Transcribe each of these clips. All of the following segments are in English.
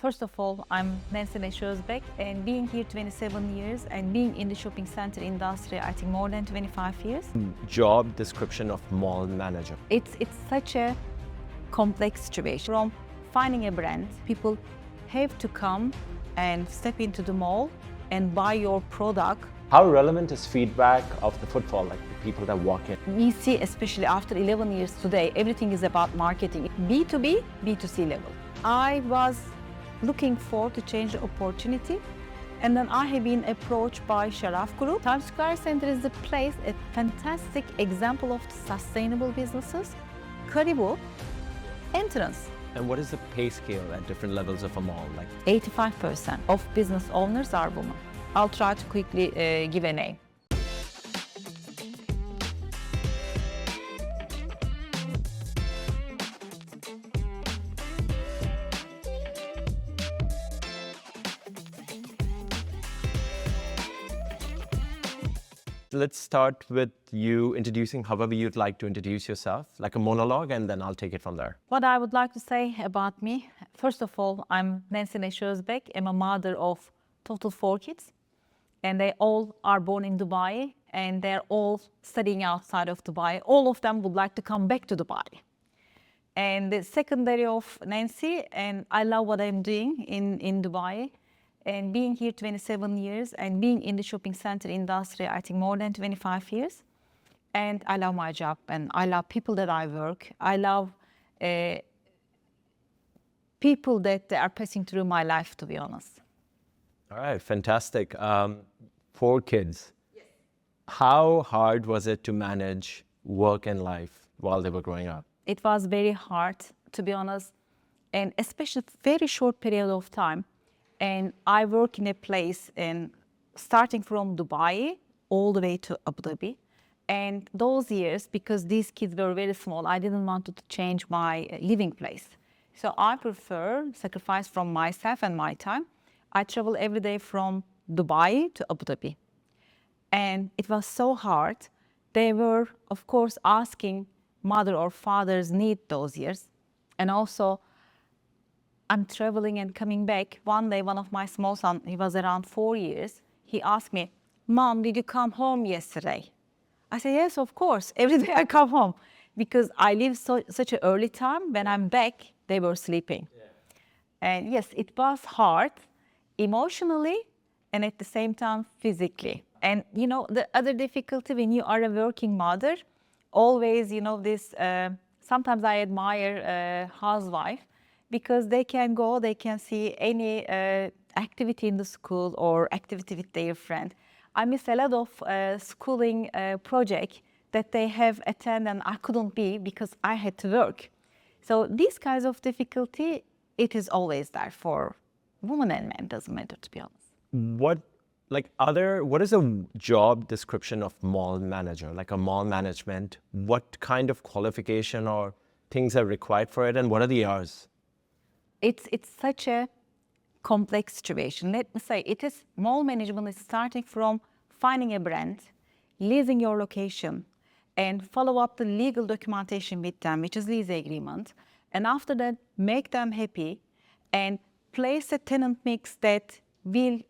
First of all, I'm Neshozbek, and being here 27 years and being in the shopping center industry, I think more than 25 years. Job description of mall manager. It's such a complex situation. From finding a brand, people have to come and step into the mall and buy your product. How relevant is feedback of the footfall, like the people that walk in? We see, especially after 11 years today, everything is about marketing. B2B, B2C level. I was looking for to change the opportunity, and then I have been approached by Sharaf Group. Times Square Center is the place, a fantastic example of sustainable businesses. Karibu, entrance. And what is the pay scale at different levels of a mall? Like 85% of business owners are women. I'll try to quickly give a name. Let's start with you introducing however you'd like to introduce yourself, like a monologue, and then I'll take it from there. What I would like to say about me, first of all, I'm Neshozbek. I'm a mother of total 4 kids, and they all are born in Dubai, and they're all studying outside of Dubai. All of them would like to come back to Dubai. And the secondary of Nancy, and I love what I'm doing in Dubai. And being here 27 years and being in the shopping center industry, I think more than 25 years. And I love my job, and I love people that I work. I love people that are passing through my life, to be honest. All right, fantastic. 4 kids. Yes. How hard was it to manage work and life while they were growing up? It was very hard, to be honest, and especially very short period of time. And I work in a place starting from Dubai all the way to Abu Dhabi. And those years, because these kids were very small, I didn't want to change my living place. So I prefer sacrifice from myself and my time. I travel every day from Dubai to Abu Dhabi. And it was so hard. They were, of course, asking mother or father's need those years. And also, I'm traveling and coming back. One day, one of my small son, he was around 4 years, he asked me, "Mom, did you come home yesterday?" I said, "Yes, of course. Every day I come home." Because I leave such an early time. When I'm back, they were sleeping. Yeah. And yes, it was hard emotionally and at the same time physically. And you know, the other difficulty when you are a working mother, always, you know, this, sometimes I admire a housewife, because they can go, they can see any activity in the school or activity with their friend. I miss a lot of schooling project that they have attended and I couldn't be because I had to work. So these kinds of difficulty, it is always there for women and men, doesn't matter, to be honest. What is a job description of mall manager, like a mall management? What kind of qualification or things are required for it, and what are the hours? It's such a complex situation. Let me say, mall management is starting from finding a brand, leasing your location, and follow up the legal documentation with them, which is lease agreement. And after that, make them happy and place a tenant mix that will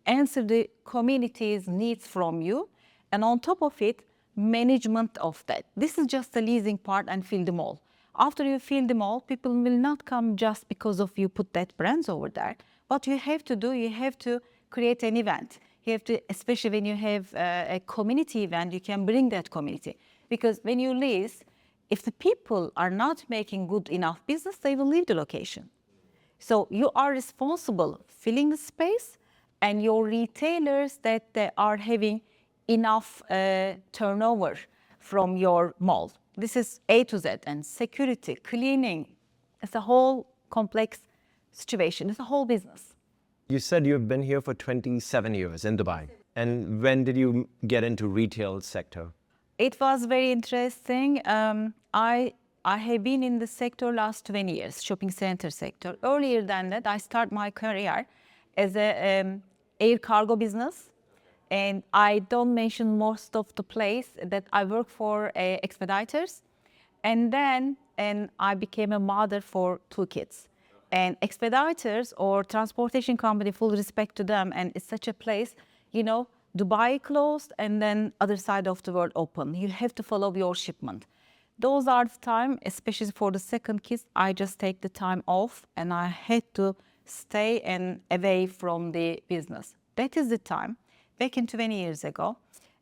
answer the community's needs from you. And on top of it, management of that. This is just the leasing part and fill the mall. After you fill the mall, people will not come just because of you put that brands over there. What you have to do, you have to create an event. You have to, especially when you have a community event, you can bring that community. Because when you lease, if the people are not making good enough business, they will leave the location. So you are responsible filling the space, and your retailers that they are having enough turnover from your mall. This is A to Z, and security, cleaning. It's a whole complex situation. It's a whole business. You said you've been here for 27 years in Dubai. And when did you get into retail sector? It was very interesting. I have been in the sector last 20 years, shopping center sector. Earlier than that, I started my career as a air cargo business. And I don't mention most of the place that I work for expediters. And then I became a mother for 2 kids. And expeditors or transportation company, full respect to them, and it's such a place, you know, Dubai closed and then other side of the world open. You have to follow your shipment. Those are the time, especially for the second kids, I just take the time off and I had to stay and away from the business. That is the time, back in 20 years ago.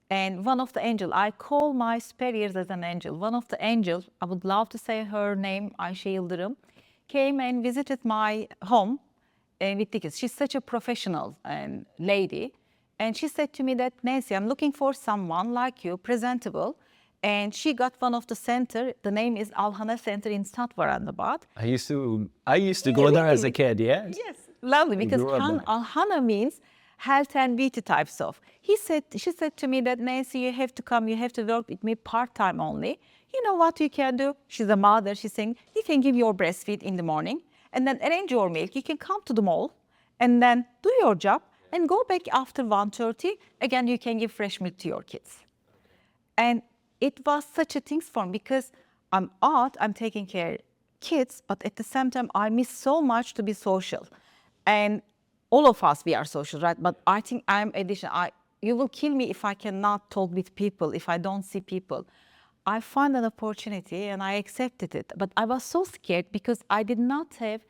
And one of the angels, I call my spare years as an angel. One of the angels, I would love to say her name, Ayşe Yıldırım, came and visited my home with tickets. She's such a professional lady. And she said to me that, Nancy, I'm looking for someone like you, presentable. And she got one of the center. The name is Alhana Center in Statvarandabat. I used to go there as a kid, yeah? Yes, lovely, because grew up there. Alhana means health and beauty types of. She said to me that, Nancy, you have to come, you have to work with me part-time only. You know what you can do? She's a mother, she's saying, you can give your breastfeed in the morning and then arrange your milk. You can come to the mall and then do your job and go back after 1:30. Again, you can give fresh milk to your kids. And it was such a thing for me because I'm out, I'm taking care of kids, but at the same time, I miss so much to be social. And all of us, we are social, right? But I think I'm additional. You will kill me if I cannot talk with people, if I don't see people. I found an opportunity and I accepted it. But I was so scared because I did not have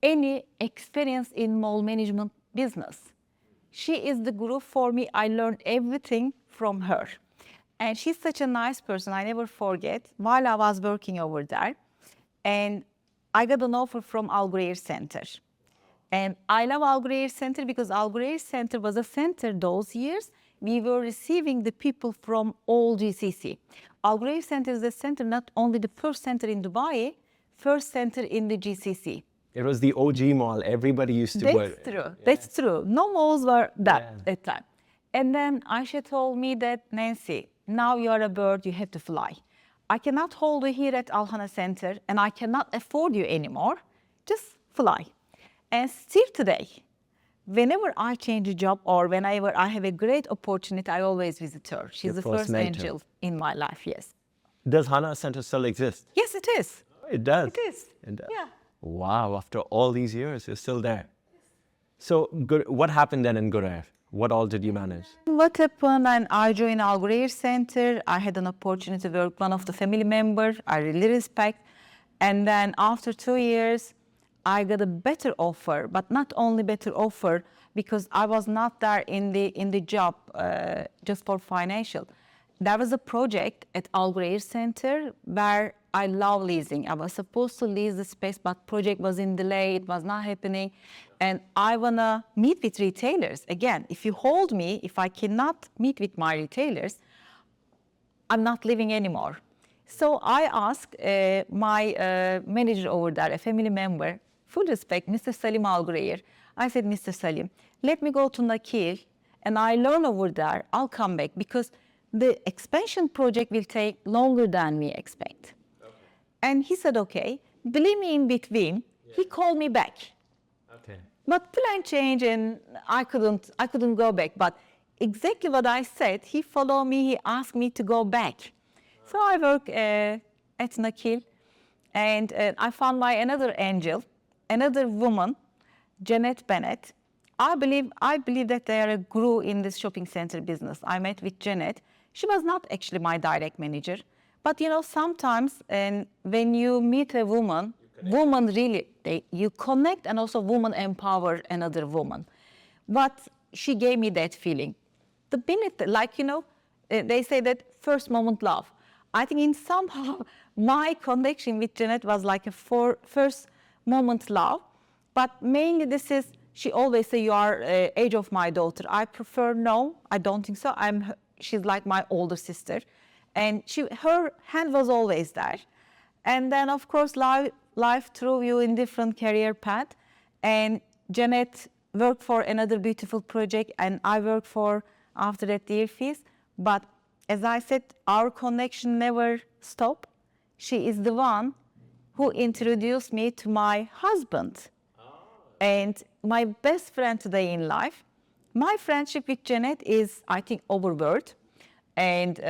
any experience in mall management business. She is the guru for me. I learned everything from her. And she's such a nice person, I never forget, while I was working over there. And I got an offer from Al Ghurair Center. And I love Al Ghurair Center because Al Ghurair Center was a center those years. We were receiving the people from all GCC. Al Ghurair Center is a center, not only the first center in Dubai, first center in the GCC. It was the OG mall. Everybody used to go. That's true. Yeah. That's true. No malls were that at time. And then Ayşe told me that, Nancy, now you are a bird, you have to fly. I cannot hold you here at Alhana Center and I cannot afford you anymore. Just fly. And still today, whenever I change a job or whenever I have a great opportunity, I always visit her. She's Your the first first mentor. angel in my life, yes. Does Hana Center still exist? Yes, it is. It does. It is. It does. Yeah. Wow, after all these years, you're still there. So what happened then in Ghurair? What all did you manage? What happened, and I joined Al Ghurair Center. I had an opportunity to work with one of the family members I really respect. And then after 2 years, I got a better offer, but not only better offer, because I was not there in the job just for financial. There was a project at Al Ghurair Center where I love leasing. I was supposed to lease the space, but project was in delay, it was not happening. And I wanna meet with retailers. Again, if you hold me, if I cannot meet with my retailers, I'm not living anymore. So I asked my manager over there, a family member, full respect, Mr. Salim Al Ghurair. I said, Mr. Salim, let me go to Nakil and I learn over there, I'll come back because the expansion project will take longer than we expect. Okay. And he said, okay. Believe me, in between, he called me back. Okay. But plan change and I couldn't go back. But exactly what I said, he followed me, he asked me to go back. So I work at Nakil and I found my another angel, another woman, Janet Bennett. I believe that they are a guru in this shopping center business. I met with Janet. She was not actually my direct manager. But you know, sometimes when you meet a woman, woman really, you connect and also woman empower another woman. But she gave me that feeling. The minute, like, you know, they say that first moment love. I think in somehow my connection with Janet was like a first moment love. But mainly this is, she always say, you are age of my daughter. I prefer, no, I don't think so. She's like my older sister. And her hand was always there. And then, of course, life threw you in different career path. And Janet worked for another beautiful project, and I worked for, after that, Dear Fees. But as I said, our connection never stopped. She is the one who introduced me to my husband. And my best friend today in life. My friendship with Janet is, I think, overword. And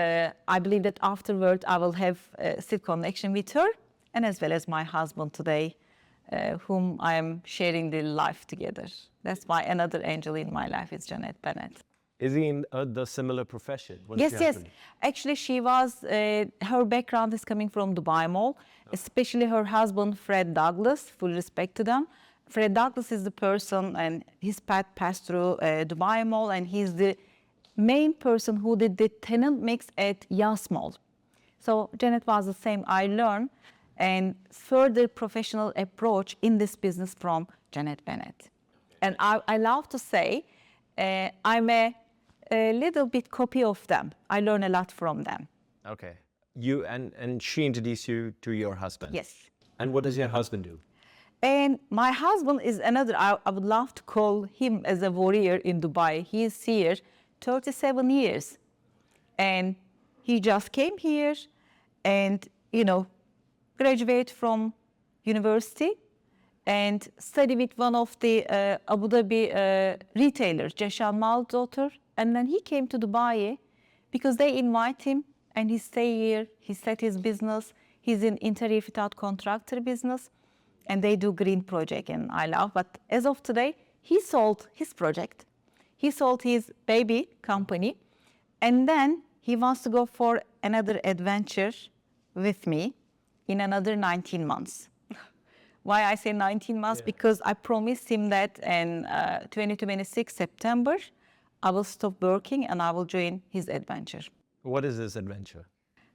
I believe that afterward, I will have still connection with her, and as well as my husband today, whom I am sharing the life together. That's why another angel in my life is Janet Bennett. Is he in the similar profession? What is Yes, your yes. husband? Actually, she was, her background is coming from Dubai Mall, especially her husband, Fred Douglas, full respect to them. Fred Douglas is the person, and his path passed through Dubai Mall, and he's the main person who did the tenant mix at Yas Mall. So Janet was the same. I learned and further professional approach in this business from Janet Bennett. And I love to say, I'm a little bit copy of them. I learn a lot from them. Okay. You and she introduced you to your husband. Yes. And what does your husband do? And my husband is another, I would love to call him as a warrior in Dubai. He is here 37 years. And he just came here and, graduate from university and study with one of the Abu Dhabi retailers, Jashan Mal's daughter. And then he came to Dubai because they invite him and he stay here. He set his business. He's in interior fit-out contractor business and they do green project and I love. But as of today, he sold his project. He sold his baby company and then he wants to go for another adventure with me in another 19 months. Why I say 19 months? Yeah. Because I promised him that in 2026 September, I will stop working and I will join his adventure. What is this adventure?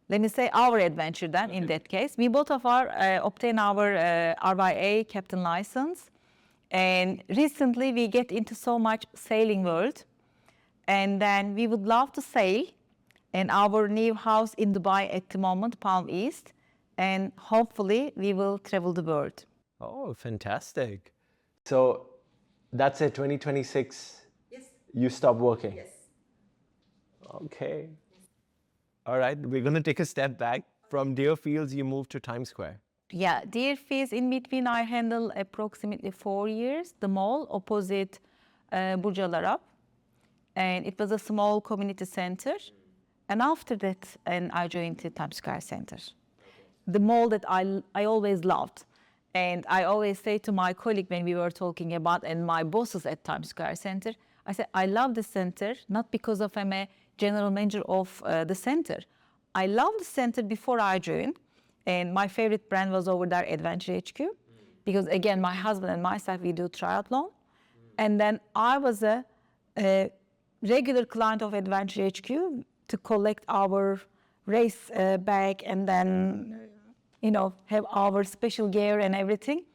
Let me say our adventure then, in that case. We both of our obtain our RYA captain license. And recently we get into so much sailing world. And then we would love to sail in our new house in Dubai at the moment, Palm East. And hopefully we will travel the world. Oh, fantastic. So that's it, 2026. Yes. You stop working? Yes. Okay. All right, we're going to take a step back. From Deerfields, you moved to Times Square. Yeah, Deerfields, in between, I handle approximately 4 years, the mall opposite Burj Al Arab. And it was a small community center. And after that, I joined the Times Square Center. The mall that I always loved. And I always say to my colleague when we were talking about, and my bosses at Times Square Center, I said, I love the center, not because of I'm a general manager of the center. I love the center before I joined. And my favorite brand was over there, Adventure HQ. Because again, my husband and myself, we do triathlon. And then I was a regular client of Adventure HQ to collect our race bag and then, have our special gear and everything.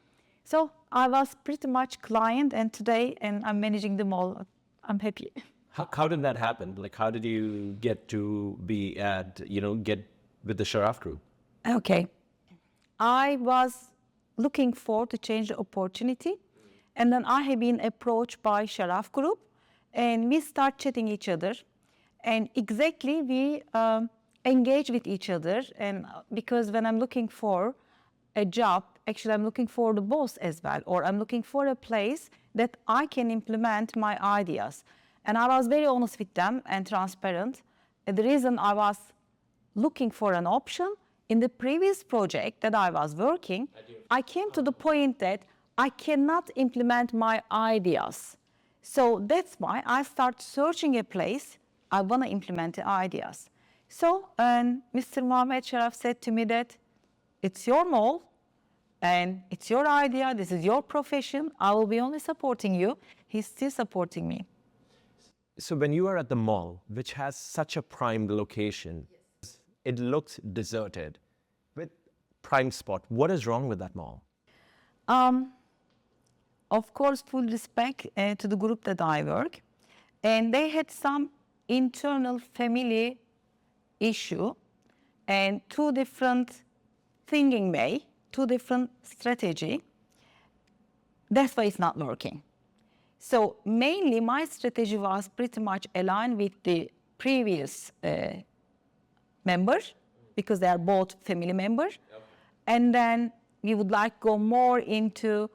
So I was pretty much client and today, and I'm managing them all. I'm happy. How did that happen? Like, how did you get to be get with the Sharaf group? Okay. I was looking for to change the opportunity. And then I have been approached by Sharaf group and we start chatting each other. And exactly we engage with each other. And because when I'm looking for a job, actually I'm looking for the boss as well, or I'm looking for a place that I can implement my ideas. And I was very honest with them and transparent. And the reason I was looking for an option, in the previous project that I was working, I came to the point that I cannot implement my ideas. So that's why I start searching a place I want to implement the ideas. So Mr. Mohammed Sharaf said to me that it's your mall and it's your idea, this is your profession, I will be only supporting you. He's still supporting me. So when you are at the mall, which has such a prime location, yes, it looks deserted with prime spot. What is wrong with that mall? Of course, full respect to the group that I work. And they had some internal family issue and two different thinking way, two different strategy. That's why it's not working. So mainly my strategy was pretty much aligned with the previous members because they are both family members. Okay. And then we would like to go more into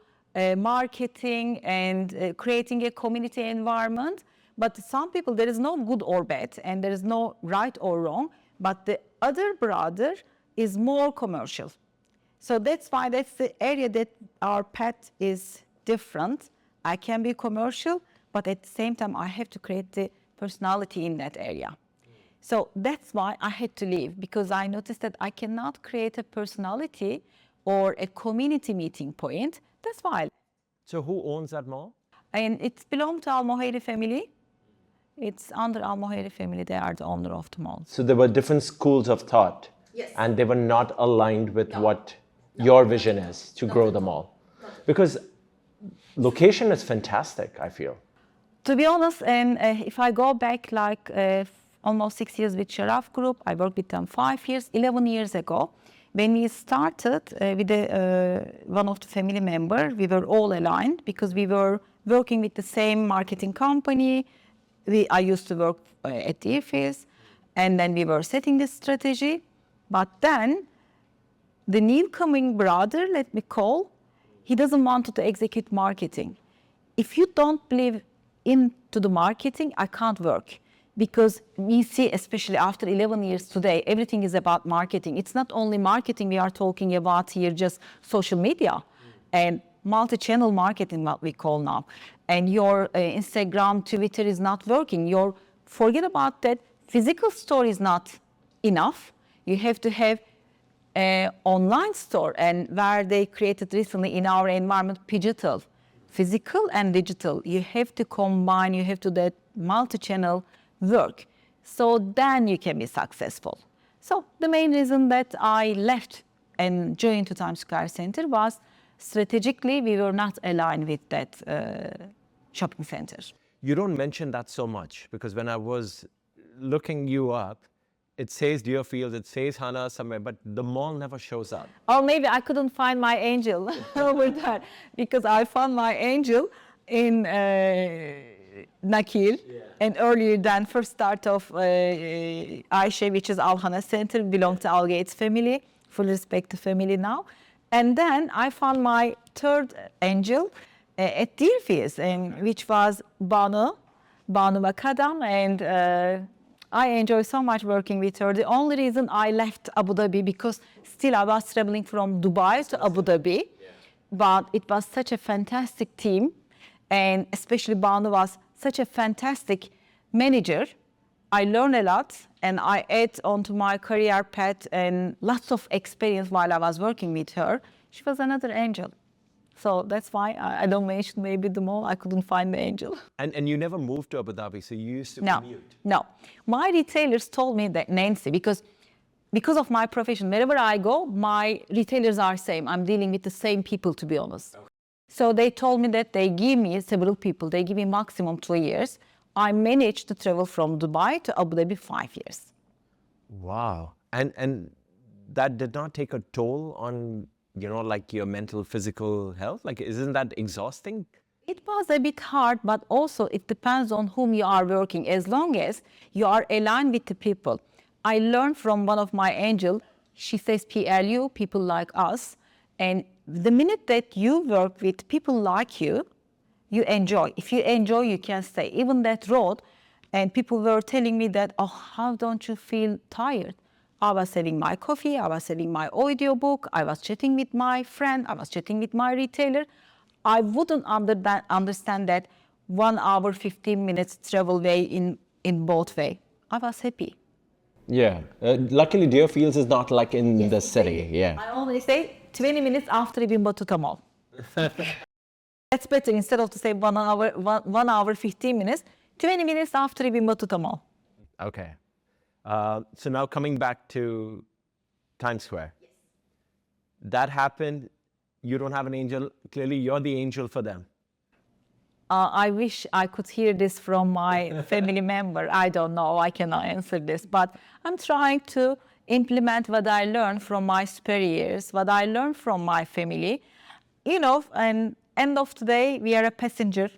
marketing and creating a community environment. But some people, there is no good or bad and there is no right or wrong, but the other brother is more commercial. So that's why that's the area that our path is different. I can be commercial, but at the same time, I have to create the personality in that area. So that's why I had to leave, because I noticed that I cannot create a personality or a community meeting point. That's why. So who owns that mall? And it's belonged to Al Moheri family. It's under Al Moheri family. They are the owner of the mall. So there were different schools of thought. Yes. And they were not aligned with what your vision is to grow the mall. Because location is fantastic, I feel. To be honest, and if I go back like almost 6 years with Sharaf Group, I worked with them 5 years, 11 years ago. When we started with one of the family members, we were all aligned because we were working with the same marketing company. I used to work at Deerfields, and then we were setting the strategy. But then the new coming brother, let me call, he doesn't want to execute marketing. If you don't believe into the marketing, I can't work. Because we see, especially after 11 years today, everything is about marketing. It's not only marketing we are talking about here, just social media and multi-channel marketing, what we call now. And your Instagram, Twitter is not working. Forget about that. Physical store is not enough. You have to have an online store, and where they created recently in our environment, digital, physical and digital. You have to combine, you have to do that multi-channel work. So then you can be successful. So the main reason that I left and joined to Times Square Center was strategically we were not aligned with that shopping center. You don't mention that so much, because when I was looking you up, it says Deerfield, it says Hana somewhere, but the mall never shows up. Or maybe I couldn't find my angel over there, because I found my angel in Nakil, and earlier than first start of Ayşe, which is Al Hana Center, belonged to Al Gates family, full respect to family now. And then I found my third angel at Deerfields, which was Banu Makadam, and I enjoy so much working with her. The only reason I left Abu Dhabi, because still I was traveling from Dubai to Abu Dhabi, but it was such a fantastic team, and especially Banu was such a fantastic manager. I learned a lot, and I add onto my career path and lots of experience while I was working with her. She was another angel. So that's why I don't mention maybe the mall. I couldn't find the angel. And you never moved to Abu Dhabi, so you used to No, commute. no. My retailers told me that, Nancy, because of my profession, wherever I go, my retailers are same. I'm dealing with the same people, to be honest. Okay. So they told me that they give me several people. They give me maximum 2 years. I managed to travel from Dubai to Abu Dhabi 5 years. Wow. And that did not take a toll on, like your mental, physical health? Like, isn't that exhausting? It was a bit hard, but also it depends on whom you are working. As long as you are aligned with the people. I learned from one of my angels, she says PLU, people like us. And the minute that you work with people like you, you enjoy. If you enjoy, you can stay. Even that road, and people were telling me that, oh, how don't you feel tired? I was selling my coffee, I was selling my audiobook, I was chatting with my friend, I was chatting with my retailer. I wouldn't understand that 1 hour, 15 minutes travel way in both way. I was happy. Yeah. Luckily, Deerfields is not like in the city. Yeah. I always say 20 minutes after Ibn Battuta Mall. That's better, instead of to say 1 hour, 15 minutes, 20 minutes after Ibn Battuta Mall. Okay. So now coming back to Times Square. Yes. That happened. You don't have an angel. Clearly, you're the angel for them. I wish I could hear this from my family member. I don't know. I cannot answer this. But I'm trying to implement what I learned from my superiors, what I learned from my family. And end of the day, we are a passenger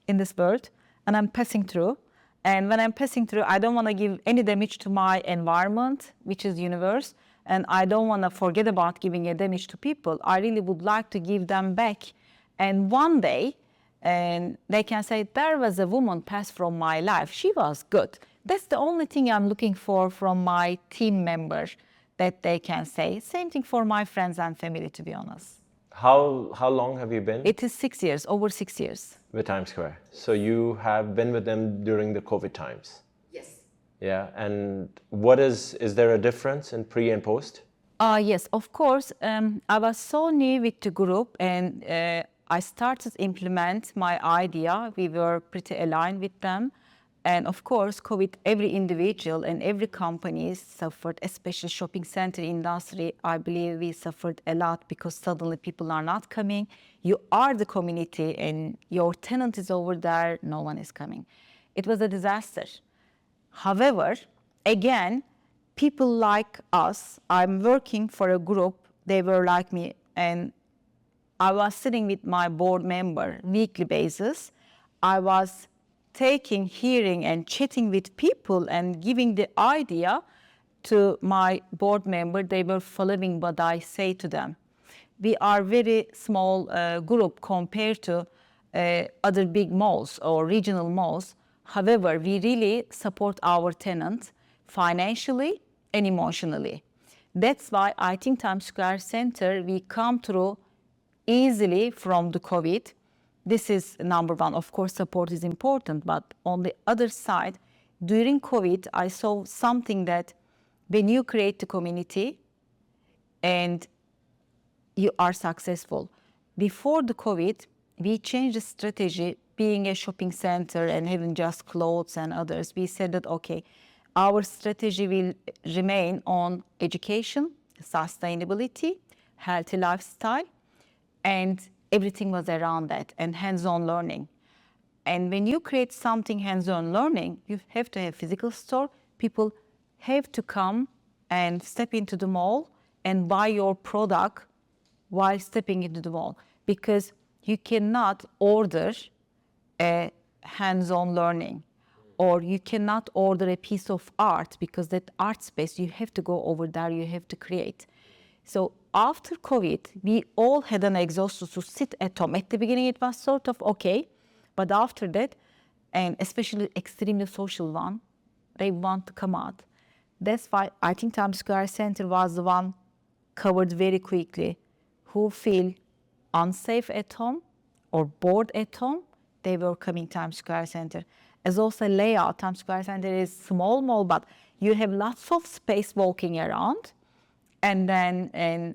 in this world, and I'm passing through. And when I'm passing through, I don't want to give any damage to my environment, which is universe. And I don't want to forget about giving a damage to people. I really would like to give them back. And one day, and they can say, there was a woman passed from my life. She was good. That's the only thing I'm looking for from my team members. that they can say. Same thing for my friends and family, to be honest. How long have you been It is 6 years, over 6 years. with Times Square? So you have been with them during the COVID times. Yes. Yeah, and what is there a difference in pre and post? Yes, of course. I was so new with the group, and I started to implement my idea. We were pretty aligned with them. And of course, COVID, every individual and every company suffered, especially shopping center industry. I believe we suffered a lot because suddenly people are not coming. You are the community and your tenant is over there, no one is coming. It was a disaster. However, again, people like us, I'm working for a group, they were like me, and I was sitting with my board member weekly basis. I was taking, hearing, and chatting with people and giving the idea to my board member. They were following what I say to them. We are very small group compared to other big malls or regional malls. However, we really support our tenants financially and emotionally. That's why I think Times Square Center, we come through easily from the COVID. This is number one. Of course, support is important, but on the other side, during COVID, I saw something that when you create the community and you are successful. Before the COVID, we changed the strategy, being a shopping center and having just clothes and others. We said that, okay, our strategy will remain on education, sustainability, healthy lifestyle, and everything was around that, and hands-on learning. And when you create something hands-on learning, you have to have physical store. People have to come and step into the mall and buy your product while stepping into the mall, because you cannot order a hands-on learning, or you cannot order a piece of art, because that art space, you have to go over there, you have to create. So after COVID, we all had an exhaustion to sit at home. At the beginning, it was sort of okay, but after that, and especially extremely social one, they want to come out. That's why I think Times Square Center was the one covered very quickly. Who feel unsafe at home or bored at home, they were coming Times Square Center. As also layout, Times Square Center is small mall, but you have lots of space walking around. And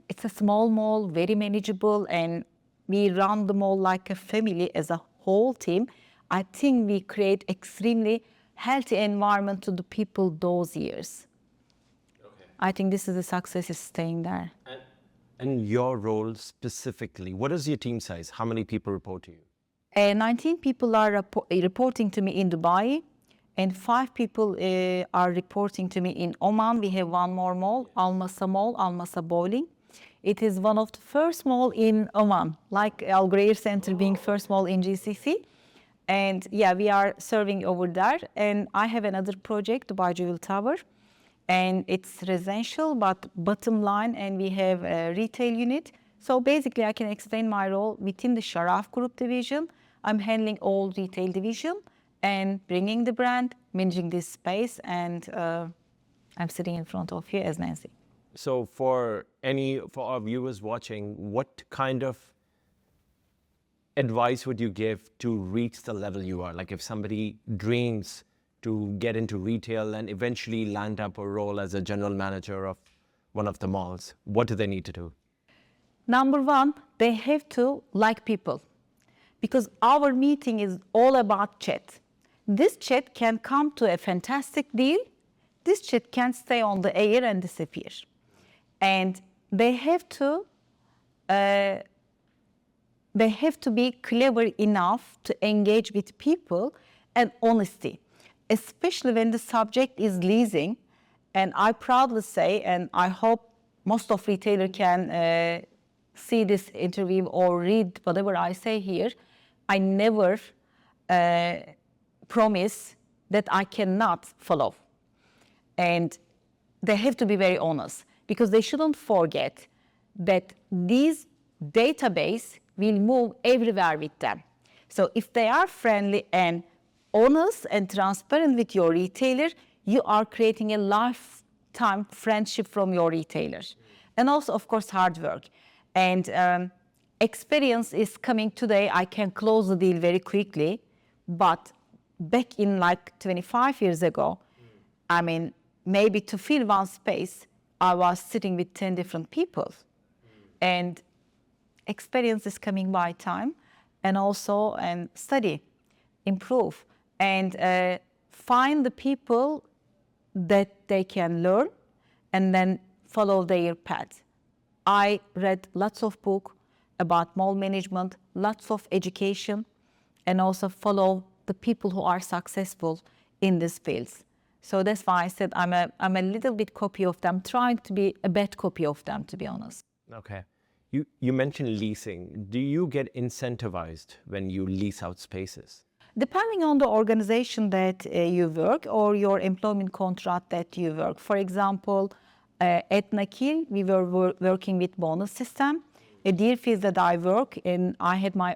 it's a small mall, very manageable, and we run the mall like a family as a whole team. I think we create extremely healthy environment to the people those years. Okay. I think this is the success is staying there. And your role specifically, what is your team size? How many people report to you? 19 people are reporting to me in Dubai, and 5 people are reporting to me in Oman. We have one more mall, Al Masa Bowling. It is one of the first mall in Oman, like Al Ghurair Center being first mall in GCC. And yeah, we are serving over there. And I have another project, Dubai Jewel Tower. And it's residential, but bottom line, and we have a retail unit. So basically, I can explain my role within the Sharaf Group division. I'm handling all retail division and bringing the brand, managing this space, and I'm sitting in front of you as Nancy. So for our viewers watching, what kind of advice would you give to reach the level you are? Like if somebody dreams to get into retail and eventually land up a role as a general manager of one of the malls, what do they need to do? Number one, they have to like people, because our meeting is all about chat. This chat can come to a fantastic deal. This chat can stay on the air and disappear. And they have to be clever enough to engage with people, and honesty, especially when the subject is leasing. And I proudly say, and I hope most of retailers can see this interview or read whatever I say here, I never promise that I cannot follow. And they have to be very honest, because they shouldn't forget that these database will move everywhere with them. So if they are friendly and honest and transparent with your retailer, you are creating a time friendship from your retailer. And also, of course, hard work. And experience is coming today. I can close the deal very quickly. But back in like 25 years ago, I mean, maybe to fill one space, I was sitting with 10 different people. And experience is coming by time, and also study, improve, and find the people that they can learn and then follow their path. I read lots of books about mall management, lots of education, and also follow the people who are successful in these fields. So that's why I said I'm a little bit copy of them, trying to be a bad copy of them, to be honest. Okay. You mentioned leasing. Do you get incentivized when you lease out spaces? Depending on the organization that you work or your employment contract that you work. For example, at Nakil, we were working with bonus system. A Deerfield that I work in,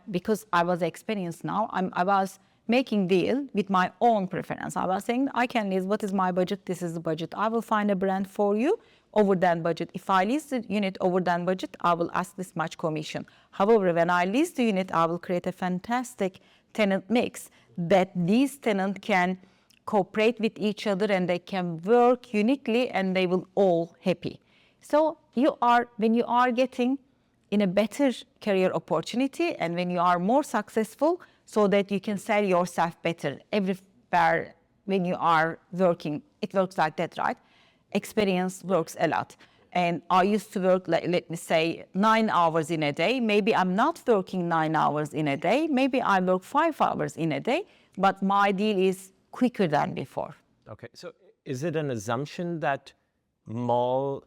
because I was experienced now, I was making deal with my own preference. I was saying, I can lease, what is my budget? This is the budget. I will find a brand for you over that budget. If I lease the unit over that budget, I will ask this much commission. However, when I lease the unit, I will create a fantastic tenant mix that these tenants can cooperate with each other and they can work uniquely and they will all happy. So when you are getting in a better career opportunity and when you are more successful, so that you can sell yourself better everywhere when you are working. It works like that, right? Experience works a lot. And I used to work, let me say, 9 hours in a day. Maybe I'm not working 9 hours in a day. Maybe I work 5 hours in a day, but my deal is quicker than before. Okay, so is it an assumption that mall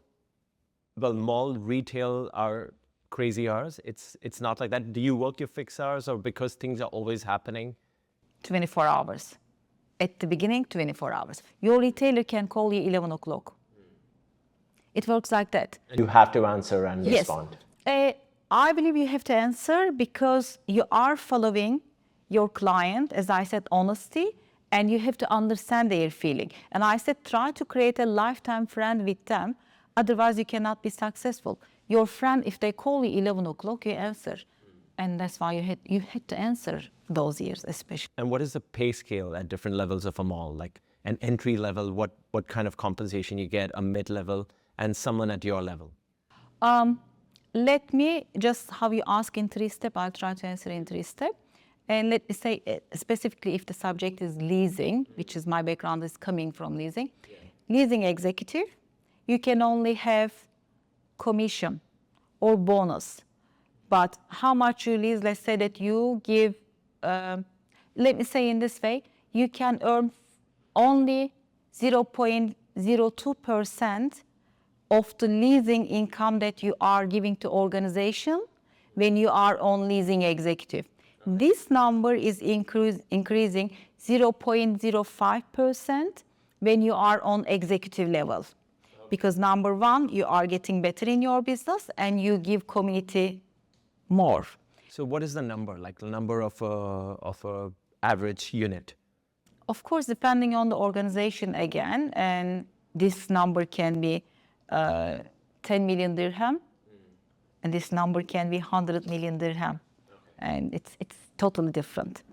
retail are crazy hours? It's not like that. Do you work your fixed hours, or because things are always happening? 24 hours. At the beginning, 24 hours. Your retailer can call you 11 o'clock. It works like that. And you have to answer and respond. I believe you have to answer because you are following your client, as I said, honesty, and you have to understand their feeling. And I said, try to create a lifetime friend with them. Otherwise, you cannot be successful. Your friend, if they call you 11 o'clock, you answer. And that's why you had to answer those years, especially. And what is the pay scale at different levels of a mall? Like an entry level, what kind of compensation you get, a mid-level, and someone at your level? Let me just, how you ask in 3 steps, I'll try to answer in 3 steps. And let me say, specifically if the subject is leasing, which is my background is coming from leasing. Yeah. Leasing executive, you can only have commission or bonus. But how much you lease, let's say that you give, let me say in this way, you can earn only 0.02% of the leasing income that you are giving to organization when you are on leasing executive. This number is increasing 0.05% when you are on executive level. Because number one, you are getting better in your business and you give community more. So what is the number, like the number of a average unit? Of course, depending on the organization again, and this number can be 10 million dirham, and this number can be 100 million dirham. And it's totally different.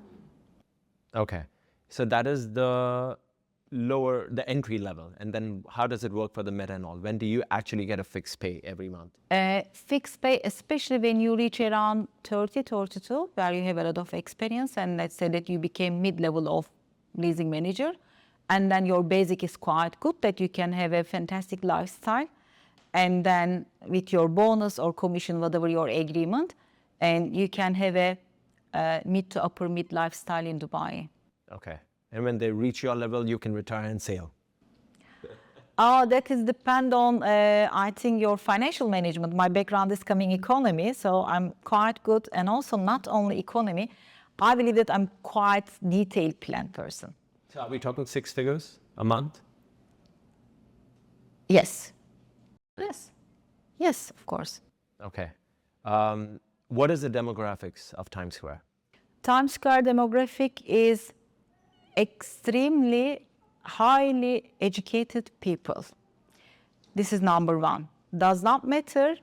Okay, so that is the entry level, and then how does it work for the mid and all? When do you actually get a fixed pay every month? Fixed pay, especially when you reach around 30, 32, where you have a lot of experience, and let's say that you became mid-level of leasing manager, and then your basic is quite good, that you can have a fantastic lifestyle, and then with your bonus or commission, whatever your agreement, and you can have a mid to upper mid lifestyle in Dubai. Okay. And when they reach your level, you can retire and sail. That is depend on, I think, your financial management. My background is coming economy, so I'm quite good. And also not only economy, I believe that I'm quite detailed plan person. So are we talking 6 figures a month? Yes. Yes. Yes, of course. Okay. What is the demographics of Times Square? Times Square demographic is extremely highly educated people. This is number one. Does not matter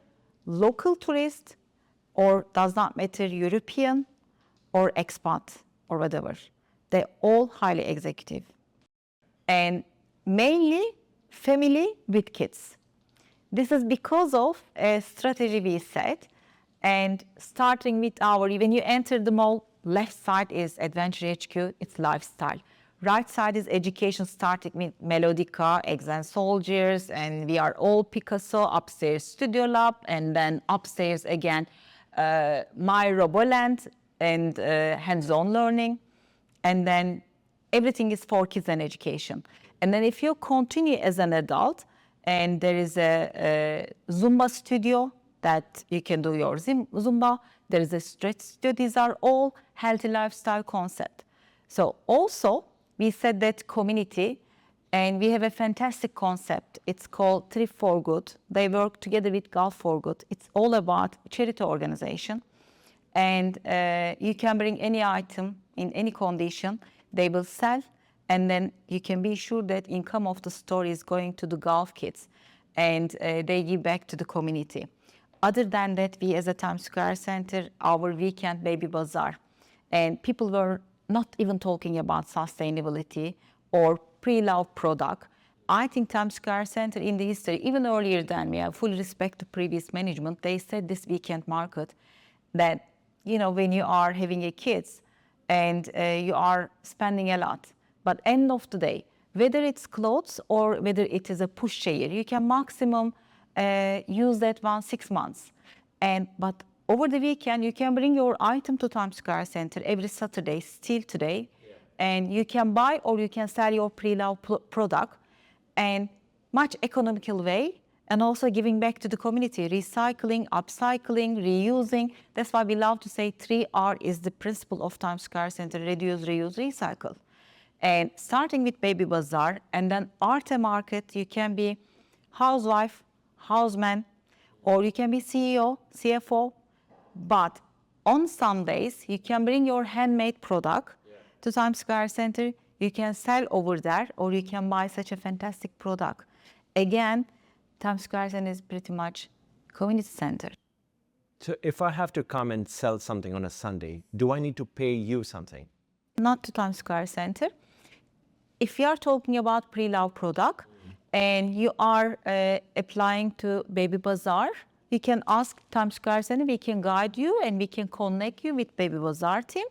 local tourist or does not matter European or expat or whatever. They're all highly executive. And mainly family with kids. This is because of a strategy we set, and starting with when you enter the mall, left side is Adventure HQ, it's lifestyle. Right side is education, starting with Melodica, Exam Soldiers, and we are all Picasso, upstairs Studio Lab, and then upstairs again, My Roboland and hands-on learning. And then everything is for kids and education. And then if you continue as an adult, and there is a Zumba studio that you can do your Zumba, there is a stretch studio. These are all healthy lifestyle concept. So also, we said that community, and we have a fantastic concept. It's called Trip for Good. They work together with Golf for Good. It's all about charity organization. And you can bring any item in any condition. They will sell, and then you can be sure that income of the store is going to the golf kids, and they give back to the community. Other than that, we as a Times Square Center, our weekend baby bazaar, and people were not even talking about sustainability or pre-loved product. I think Times Square Center in the history, even earlier than me, I fully respect the previous management, they said this weekend market that, when you are having a kids and you are spending a lot, but end of the day, whether it's clothes or whether it is a pushchair, you can maximum use that 6 months. But over the weekend, you can bring your item to Times Square Center every Saturday, still today, and you can buy or you can sell your pre-loved product, and much economical way, and also giving back to the community, recycling, upcycling, reusing. That's why we love to say 3R is the principle of Times Square Center: reduce, reuse, recycle. And starting with Baby Bazaar, and then Arte Market, you can be housewife, houseman, or you can be CEO, CFO. But on Sundays, you can bring your handmade product to Times Square Center. You can sell over there, or you can buy such a fantastic product. Again, Times Square Center is pretty much community center. So if I have to come and sell something on a Sunday, do I need to pay you something? Not to Times Square Center. If you are talking about pre-loved product and you are applying to Baby Bazaar, you can ask Times Square Center, we can guide you and we can connect you with Baby Bazaar team.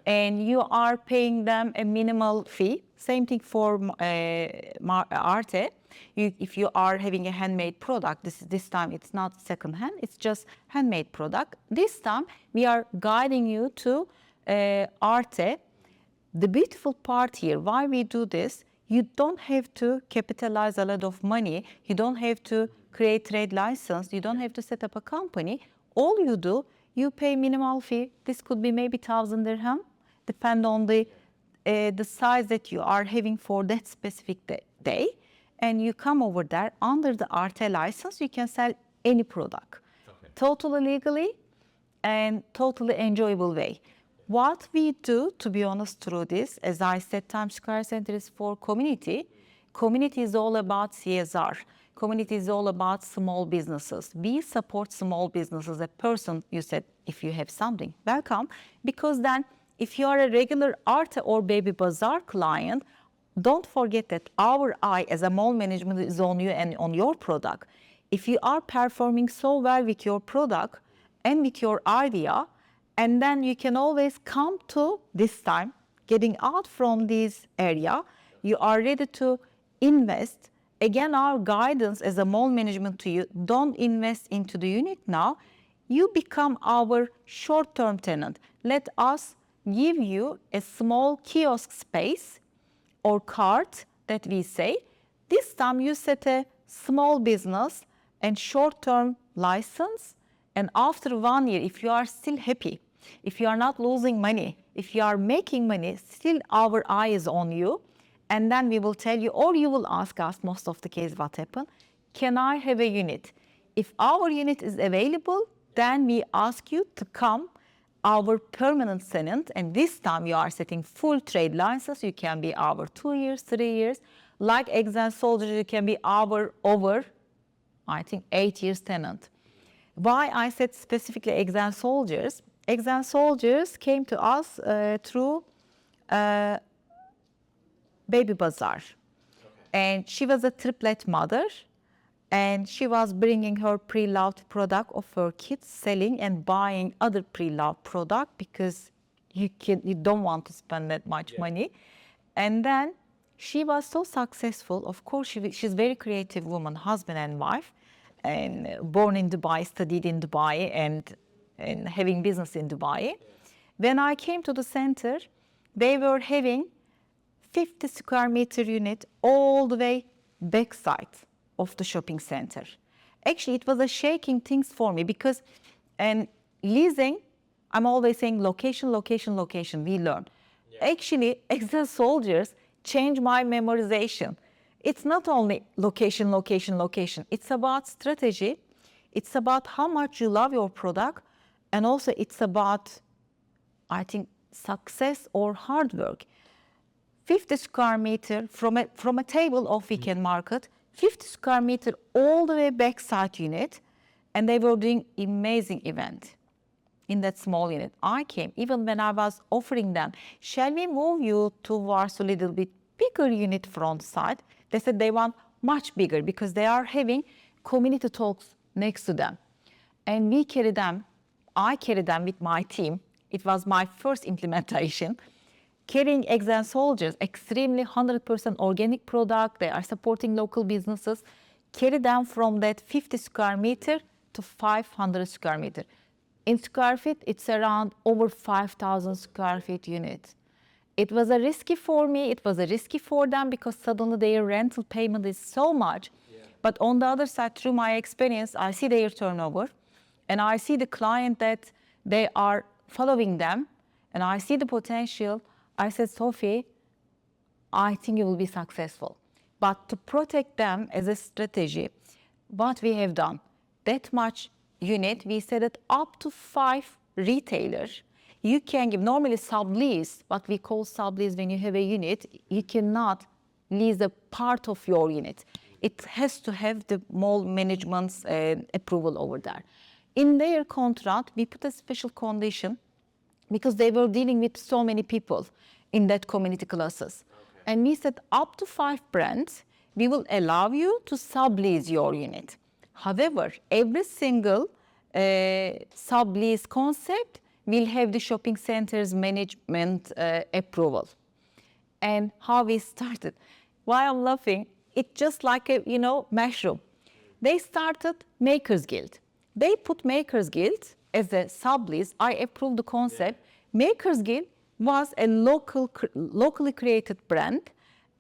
And you are paying them a minimal fee. Same thing for Arte. If you are having a handmade product, this time it's not second hand, it's just handmade product. This time we are guiding you to Arte. The beautiful part here, why we do this, you don't have to capitalize a lot of money. You don't have to create trade license. You don't have to set up a company. All you do, you pay minimal fee. This could be maybe 1,000 dirham, depend on the size that you are having for that specific day. And you come over there under the Arte license, you can sell any product. Okay. Totally legally and totally enjoyable way. What we do, to be honest, through this, as I said, Times Square Center is for community. Community is all about CSR. Community is all about small businesses. We support small businesses. A person, you said, if you have something, welcome. Because then, if you are a regular Arte or Baby Bazaar client, don't forget that our eye as a mall management is on you and on your product. If you are performing so well with your product and with your idea, and then you can always come to this time, getting out from this area, you are ready to invest. Again, our guidance as a mall management to you, don't invest into the unit now. You become our short-term tenant. Let us give you a small kiosk space or card that we say. This time you set a small business and short-term license. And after 1 year, if you are still happy, if you are not losing money, if you are making money, still our eye is on you. And then we will tell you, or you will ask us, most of the case, what happened? Can I have a unit? If our unit is available, then we ask you to come, our permanent tenant, and this time you are setting full trade license. You can be our 2 years, 3 years. Like Exam Soldiers, you can be our over I think 8 years tenant. Why I said specifically Exile Soldiers? Exile Soldiers came to us through Baby Bazaar. And she was a triplet mother, and she was bringing her pre-loved product of her kids, selling and buying other pre-loved product because you don't want to spend that much money. And then she was so successful. Of course, she's a very creative woman, husband and wife, and born in Dubai, studied in Dubai, and having business in Dubai. When I came to the center, they were having 50 square meter unit all the way backside of the shopping center. Actually, it was a shaking things for me because leasing, I'm always saying location, location, location, we learn. Actually, Exile Soldiers changed my memorization. It's not only location, location, location. It's about strategy. It's about how much you love your product. And also it's about, I think, success or hard work. 50 square meter from a table of weekend market, 50 square meter all the way backside unit, and they were doing amazing event in that small unit. I came, even when I was offering them, shall we move you towards a little bit bigger unit front side? They said they want much bigger because they are having community talks next to them. And I carry them with my team. It was my first implementation. Carrying Exile Soldiers, extremely 100% organic product. They are supporting local businesses. Carry them from that 50 square meter to 500 square meter. In square feet, it's around over 5,000 square feet unit. It was a risky for me. It was a risky for them because suddenly their rental payment is so much. But on the other side, through my experience, I see their turnover, and I see the client that they are following them, and I see the potential. I said, Sophie, I think you will be successful. But to protect them as a strategy, what we have done, that much unit, we set it up to 5 retailers. You can give normally sublease, what we call sublease when you have a unit, you cannot lease a part of your unit. It has to have the mall management's approval over there. In their contract, we put a special condition because they were dealing with so many people in that community classes. And we said up to 5 brands, we will allow you to sublease your unit. However, every single sublease concept will have the shopping center's management approval. And how we started. Why I'm laughing, it's just like a, mushroom. They started Makers Guild. They put Makers Guild as a sublease. I approved the concept. Makers Guild was a locally created brand.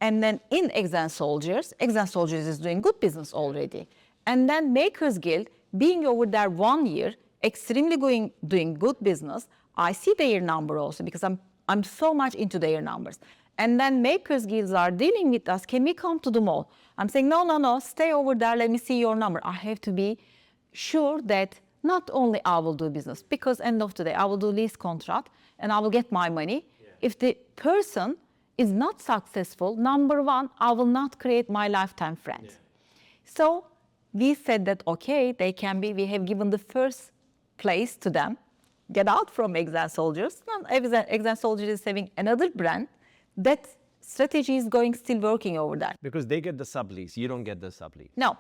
And then in Exile Soldiers is doing good business already. And then Makers Guild, being over there 1 year, extremely doing good business. I see their number also because I'm so much into their numbers. And then Makers Guilds are dealing with us. Can we come to the mall? I'm saying, no, stay over there. Let me see your number. I have to be sure that not only I will do business, because end of the day, I will do lease contract and I will get my money. If the person is not successful, number one, I will not create my lifetime friend. So we said that, okay, they can be, we have given the first place to them. Get out from Exile Soldiers. Exile Soldiers is having another brand. That strategy is still working over there. Because they get the sublease, you don't get the sublease. No.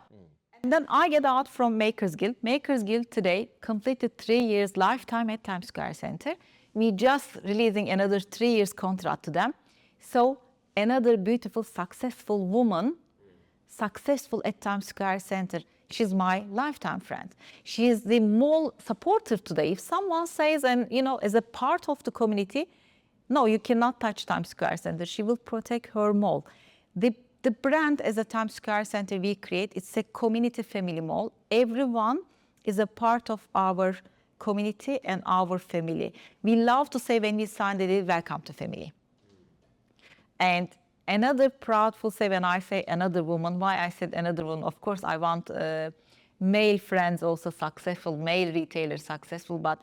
And then I get out from Makers Guild. Makers Guild today completed 3 years lifetime at Times Square Center. We just releasing another 3 years contract to them. So another beautiful, successful woman, successful at Times Square Center. She's my lifetime friend. She is the mall supporter today. If someone says, and as a part of the community, no, you cannot touch Times Square Center. She will protect her mall. The brand as a Times Square Center we create, it's a community family mall. Everyone is a part of our community and our family. We love to say when we sign the deal, welcome to family. And another proudful say when I say another woman, why I said another woman, of course I want male friends also successful, male retailers successful, but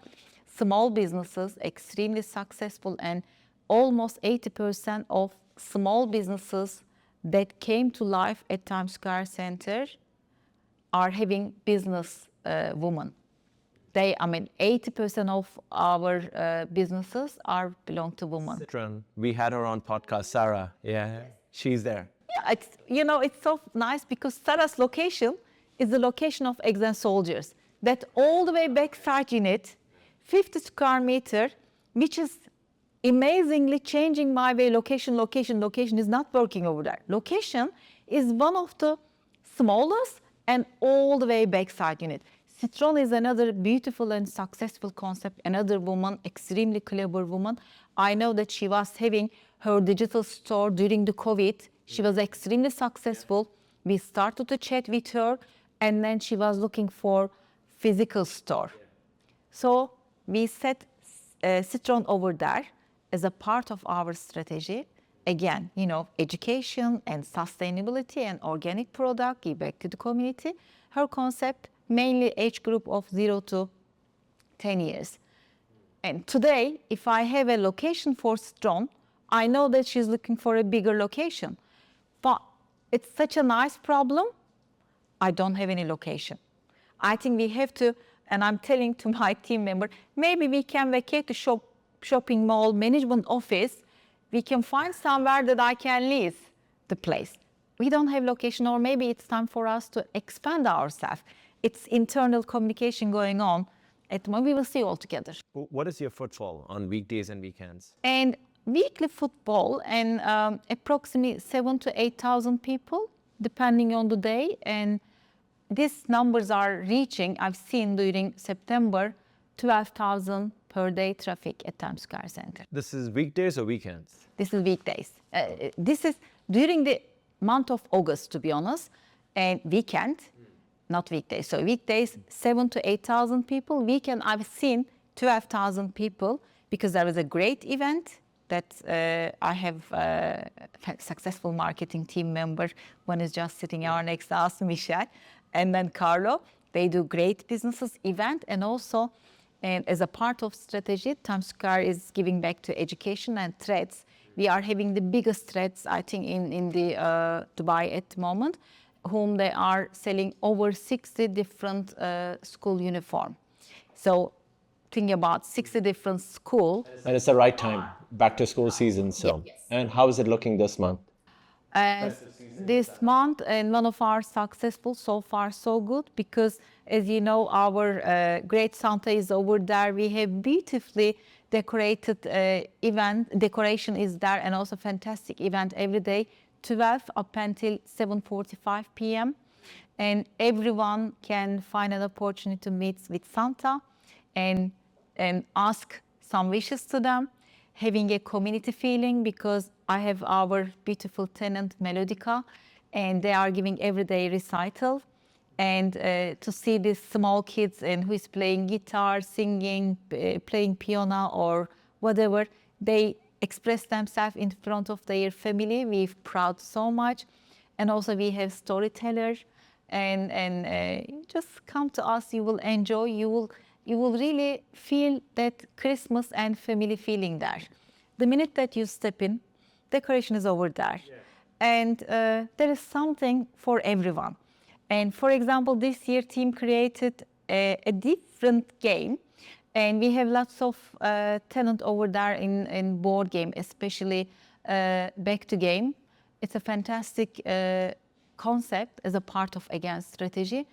small businesses extremely successful, and almost 80% of small businesses that came to life at Times Square Center are having business women. 80% of our businesses belong to women. Citron, we had her on podcast, Sarah. Yeah, she's there. Yeah, it's so nice because Sarah's location is the location of Eggs and Soldiers. That all the way backside unit, 50 square meter, which is amazingly changing my way. Location is not working over there. Location is one of the smallest and all the way backside unit. Citron is another beautiful and successful concept, another woman, extremely clever woman. I know that she was having her digital store during the COVID. She was extremely successful. We started to chat with her, and then she was looking for physical store. So we set Citron over there as a part of our strategy. Again, education and sustainability and organic product, give back to the community. Her concept, mainly age group of 0 to 10 years. And today, if I have a location for Citron, I know that she's looking for a bigger location. But it's such a nice problem, I don't have any location. I think we have to, and I'm telling to my team member, maybe we can vacate the shopping mall management office. We can find somewhere that I can lease the place. We don't have location, or maybe it's time for us to expand ourselves. It's internal communication going on. At the moment, we will see all together. What is your footfall on weekdays and weekends? And weekly footfall, and approximately 7,000 to 8,000 people, depending on the day. And these numbers are reaching, I've seen during September, 12,000 per day traffic at Times Square Center. This is weekdays or weekends? This is weekdays. This is during the month of August, to be honest, and weekend, not weekdays. So weekdays, 7,000 to 8,000 people. Weekend, I've seen 12,000 people because there was a great event that I have a successful marketing team member. One is just sitting our next to us, Michelle, and then Carlo. They do great businesses event, and also as a part of strategy, Times Square is giving back to education and threads. We are having the biggest threads, I think, in the Dubai at the moment, whom they are selling over 60 different school uniform. So think about 60 different school. And it's the right time, back to school season. So, yes. And how is it looking this month? This month, and one of our successful, so far so good, because as you know, our great Santa is over there. We have beautifully decorated event. Decoration is there, and also fantastic event every day, 12 up until 7:45 p.m. And everyone can find an opportunity to meet with Santa and ask some wishes to them, having a community feeling, because I have our beautiful tenant Melodica, and they are giving everyday recital. And to see these small kids and who is playing guitar, singing, playing piano or whatever, they express themselves in front of their family. We're proud so much. And also we have storytellers, and just come to us, you will enjoy, you will really feel that Christmas and family feeling there. The minute that you step in, decoration is over there. Yeah. And there is something for everyone. And for example, this year team created a different game, and we have lots of talent over there in board game, especially back to game. It's a fantastic concept as a part of again strategy.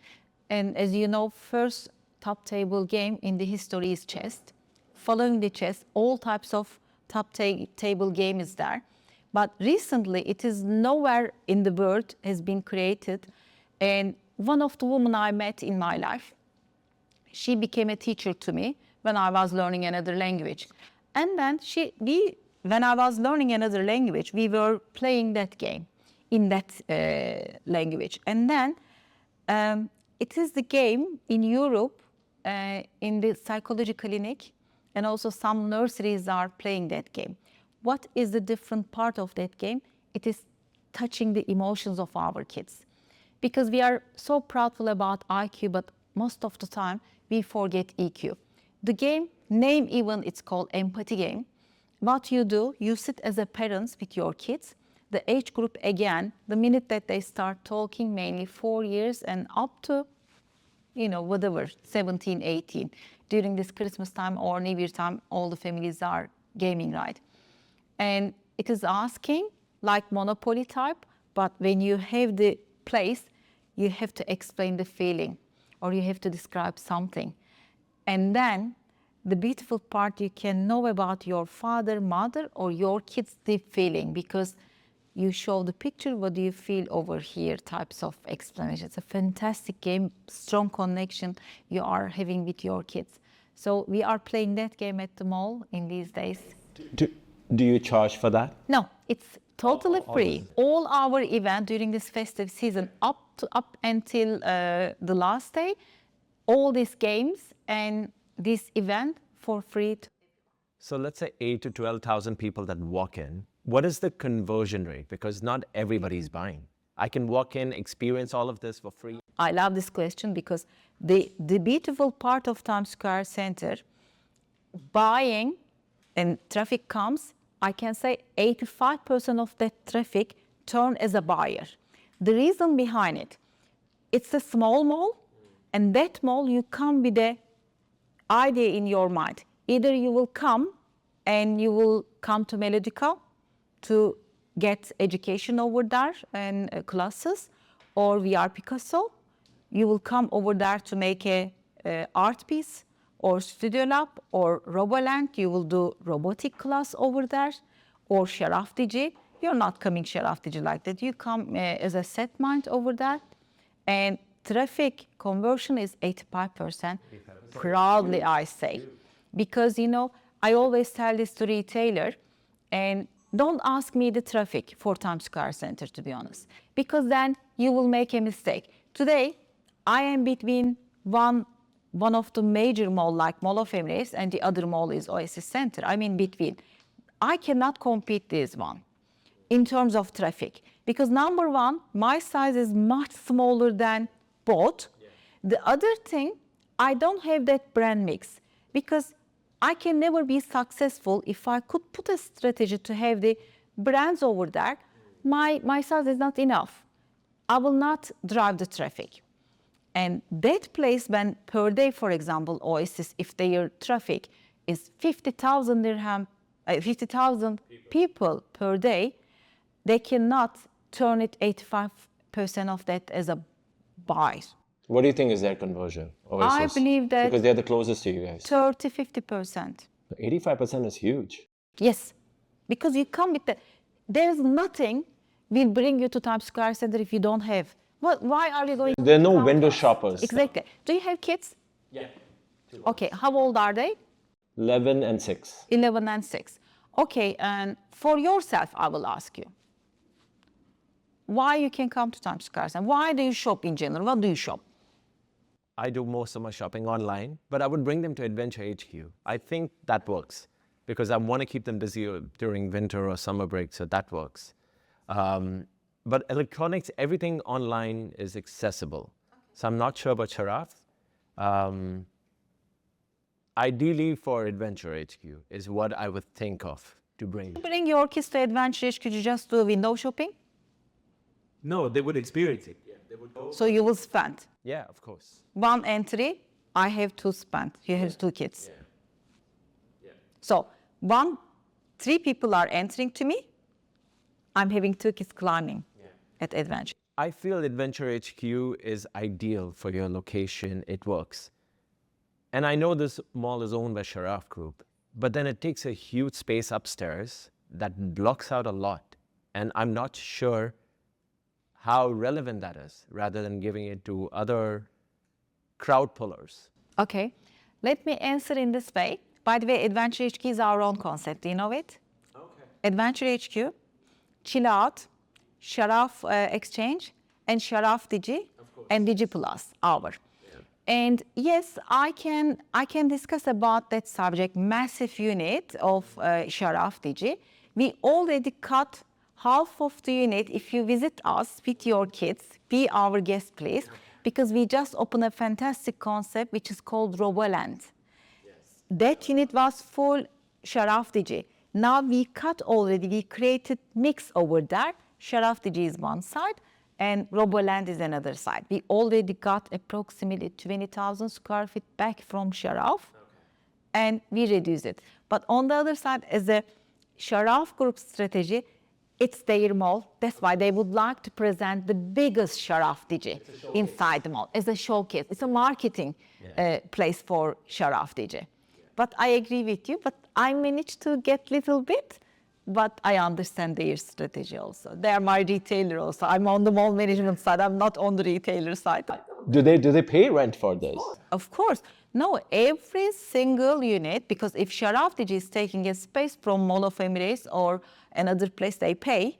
And as you know, first top table game in the history is chess. Following the chess, all types of top table game is there. But recently, it is nowhere in the world has been created. And one of the women I met in my life, she became a teacher to me when I was learning another language. And then when I was learning another language, we were playing that game in that language. And then it is the game in Europe, in the psychology clinic, and also some nurseries are playing that game. What is the different part of that game? It is touching the emotions of our kids. Because we are so proudful about IQ, but most of the time we forget EQ. The game name even, it's called empathy game. What you do, you sit as a parent with your kids. The age group, again, the minute that they start talking, mainly 4 years and up to whatever, 17, 18. During this Christmas time or New Year time, all the families are gaming, right? And it is asking like Monopoly type, but when you have the place, you have to explain the feeling or you have to describe something. And then the beautiful part, you can know about your father, mother, or your kids' deep feeling because you show the picture, what do you feel over here, types of explanation. It's a fantastic game, strong connection you are having with your kids. So we are playing that game at the mall in these days. Do you charge for that? No, it's totally free. All our event during this festive season, up until the last day, all these games and this event for free. So let's say 8 to 12,000 people that walk in. What is the conversion rate? Because not everybody is buying. I can walk in, experience all of this for free. I love this question because the beautiful part of Times Square Center, buying and traffic comes, I can say 85% of that traffic turn as a buyer. The reason behind it, it's a small mall, and that mall you come with an idea in your mind. Either you will come and you will come to Melodica to get education over there and classes, or VR Picasso, you will come over there to make a art piece, or Studio Lab, or Roboland, you will do robotic class over there, or Sharaftiji. You're not coming Sharaftiji like that. You come as a set mind over there, and traffic conversion is 85%. Proudly, I say. Because, I always tell this to retailer, and don't ask me the traffic for Times Square Center, to be honest, because then you will make a mistake. Today, I am between one of the major mall like Mall of Emirates and the other mall is Oasis Center. I'm in between. I cannot compete this one in terms of traffic because number one, my size is much smaller than both. Yeah. The other thing, I don't have that brand mix because I can never be successful if I could put a strategy to have the brands over there. My size is not enough. I will not drive the traffic. And that place, when per day, for example, Oasis, if their traffic is 50,000 dirham, 50,000 people per day, they cannot turn it 85% of that as a buy. What do you think is their conversion? Oasis? I believe that because they're the closest to you guys. 30-50%. 85% is huge. Yes, because you come with there's nothing will bring you to Times Square Center if you don't have. Why are you going? There are no window shoppers. Exactly. Do you have kids? Yeah. Okay, how old are they? 11 and 6. 11 and 6. Okay, and for yourself, I will ask you. Why you can come to Times Square Center? Why do you shop in general? What do you shop? I do most of my shopping online, but I would bring them to Adventure HQ. I think that works because I want to keep them busy during winter or summer break, so that works. But electronics, everything online is accessible. Okay. So I'm not sure about Sharaf. Ideally for Adventure HQ is what I would think of to bring. Bring your kids to Adventure HQ, you just do window shopping? No, they would experience it. Yeah, they would go. So you will spend? Yeah, of course. One entry, I have to spend. You have 2 kids. Yeah. Yeah. So 3 people are entering to me. I'm having 2 kids climbing at Adventure. I feel Adventure HQ is ideal for your location. It works. And I know this mall is owned by Sharaf Group, but then it takes a huge space upstairs that blocks out a lot. And I'm not sure how relevant that is, rather than giving it to other crowd pullers. Okay, let me answer in this way. By the way, Adventure HQ is our own concept. Do you know it? Okay. Adventure HQ, Chill Out, Sharaf Exchange, and Sharaf Digi, and Digi Plus, our. Yeah. And yes, I can discuss about that subject, massive unit of Sharaf Digi. We already cut half of the unit. If you visit us with your kids, be our guest, please, because we just opened a fantastic concept which is called Roboland. Yes. That unit was full Sharaf Digi. Now we cut already, we created mix over there. Sharaf Digi is one side and Roboland is another side. We already got approximately 20,000 square feet back from Sharaf, and we reduce it. But on the other side, as a Sharaf Group strategy, it's their mall. That's why they would like to present the biggest Sharaf DJ inside the mall as a showcase. It's a marketing place for Sharaf DJ. But I agree with you, but I managed to get little bit, but I understand their strategy also. They are my retailer also. I'm on the mall management side. I'm not on the retailer side. Do they pay rent for this? Of course. No, every single unit, because if Sharaf DJ is taking a space from Mall of Emirates or another place, they pay.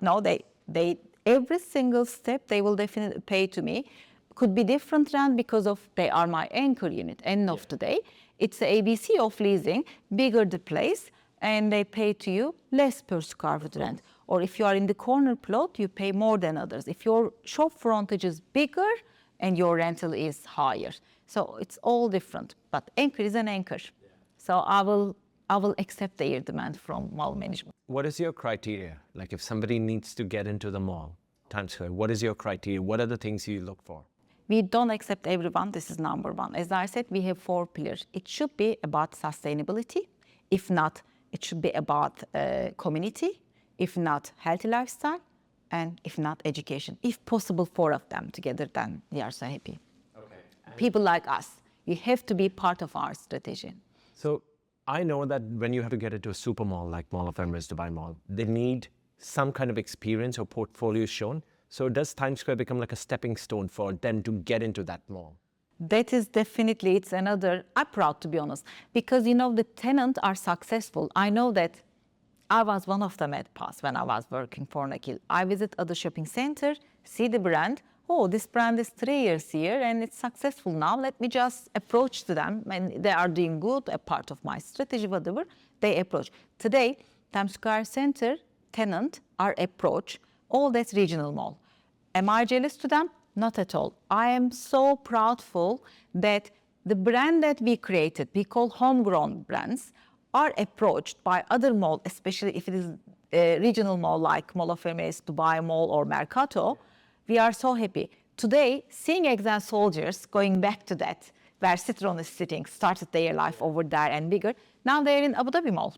No, they every single step they will definitely pay to me. Could be different rent because of they are my anchor unit. End of the day, it's the ABC of leasing, bigger the place, and they pay to you less per square foot rent. Or if you are in the corner plot, you pay more than others. If your shop frontage is bigger and your rental is higher. So it's all different, but anchor is an anchor. So I will accept their demand from mall management. What is your criteria? Like if somebody needs to get into the mall, Times Square, what is your criteria? What are the things you look for? We don't accept everyone. This is number one. As I said, we have 4 pillars. It should be about sustainability. If not, it should be about community. If not, healthy lifestyle. And if not, education. If possible, 4 of them together, then we are so happy. People like us, you have to be part of our strategy. So I know that when you have to get into a super mall like Mall of Emirates, Dubai Mall, they need some kind of experience or portfolio shown. So does Times Square become like a stepping stone for them to get into that mall? That is definitely, it's another, I'm proud to be honest, because you know, the tenants are successful. I know that I was one of them at past when I was working for Nakil. I visit other shopping center, see the brand. Oh, this brand is 3 years here and it's successful now. Let me just approach to them, and they are doing good, a part of my strategy, whatever, they approach. Today, Times Square Center tenant are approach all that regional mall. Am I jealous to them? Not at all. I am so proudful that the brand that we created, we call homegrown brands, are approached by other mall, especially if it is a regional mall like Mall of Emirates, Dubai Mall or Mercato. We are so happy. Today, seeing Exile Soldiers going back to that, where Citron is sitting, started their life over there and bigger. Now they're in Abu Dhabi Mall.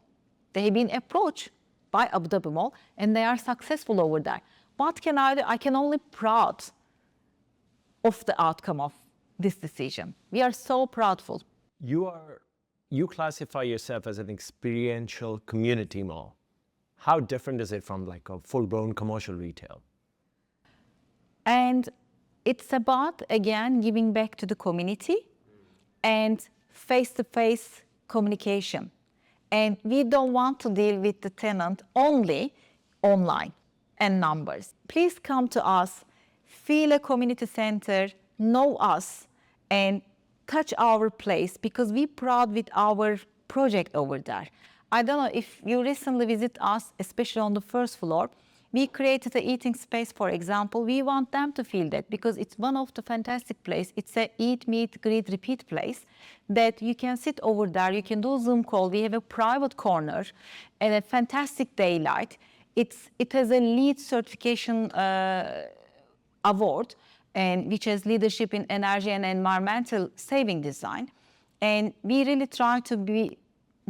They have been approached by Abu Dhabi Mall and they are successful over there. What can I do? I can only proud of the outcome of this decision. We are so proudful. You classify yourself as an experiential community mall. How different is it from like a full-blown commercial retail? And it's about, again, giving back to the community and face-to-face communication. And we don't want to deal with the tenant only online and numbers. Please come to us, feel a community center, know us, and touch our place, because we're proud with our project over there. I don't know if you recently visit us, especially on the first floor. We created an eating space, for example. We want them to feel that because it's one of the fantastic places. It's a eat, meet, greet, repeat place that you can sit over there. You can do Zoom call. We have a private corner and a fantastic daylight. It has a LEED certification award, and which has leadership in energy and environmental saving design. And we really try to be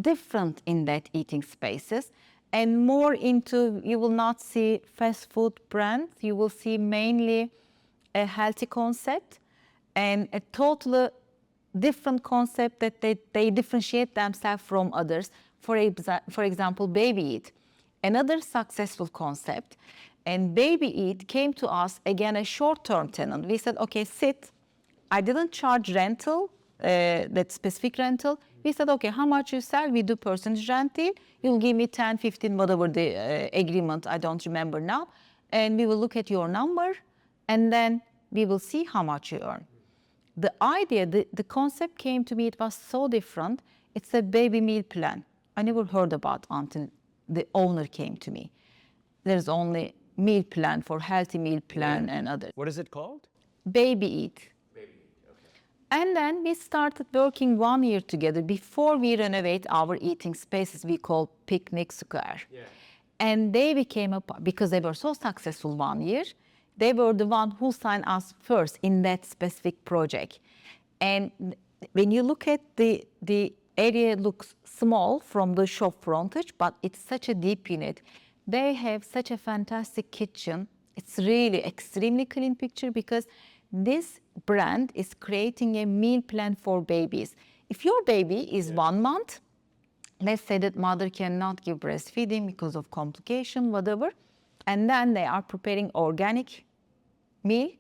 different in that eating spaces. And more into, you will not see fast food brands, you will see mainly a healthy concept and a totally different concept that they differentiate themselves from others. For example, Baby Eat, another successful concept. And Baby Eat came to us, again, a short-term tenant. We said, okay, sit. I didn't charge rental, that specific rental. We said, okay, how much you sell? We do percentage rent deal. You'll give me 10, 15, whatever the agreement, I don't remember now. And we will look at your number, and then we will see how much you earn. The idea, the concept came to me, it was so different. It's a baby meal plan. I never heard about until the owner came to me. There's only meal plan for healthy meal plan and others. What is it called? Baby Eat. And then we started working 1 year together before we renovate our eating spaces we call Picnic Square. And they became because they were so successful 1 year, They were the one who signed us first in that specific project. And when you look at the area looks small from the shop frontage, but it's such a deep unit. They have such a fantastic kitchen. It's really extremely clean picture because this brand is creating a meal plan for babies. If your baby is 1 month, let's say that mother cannot give breastfeeding because of complication, whatever, and then they are preparing organic meal,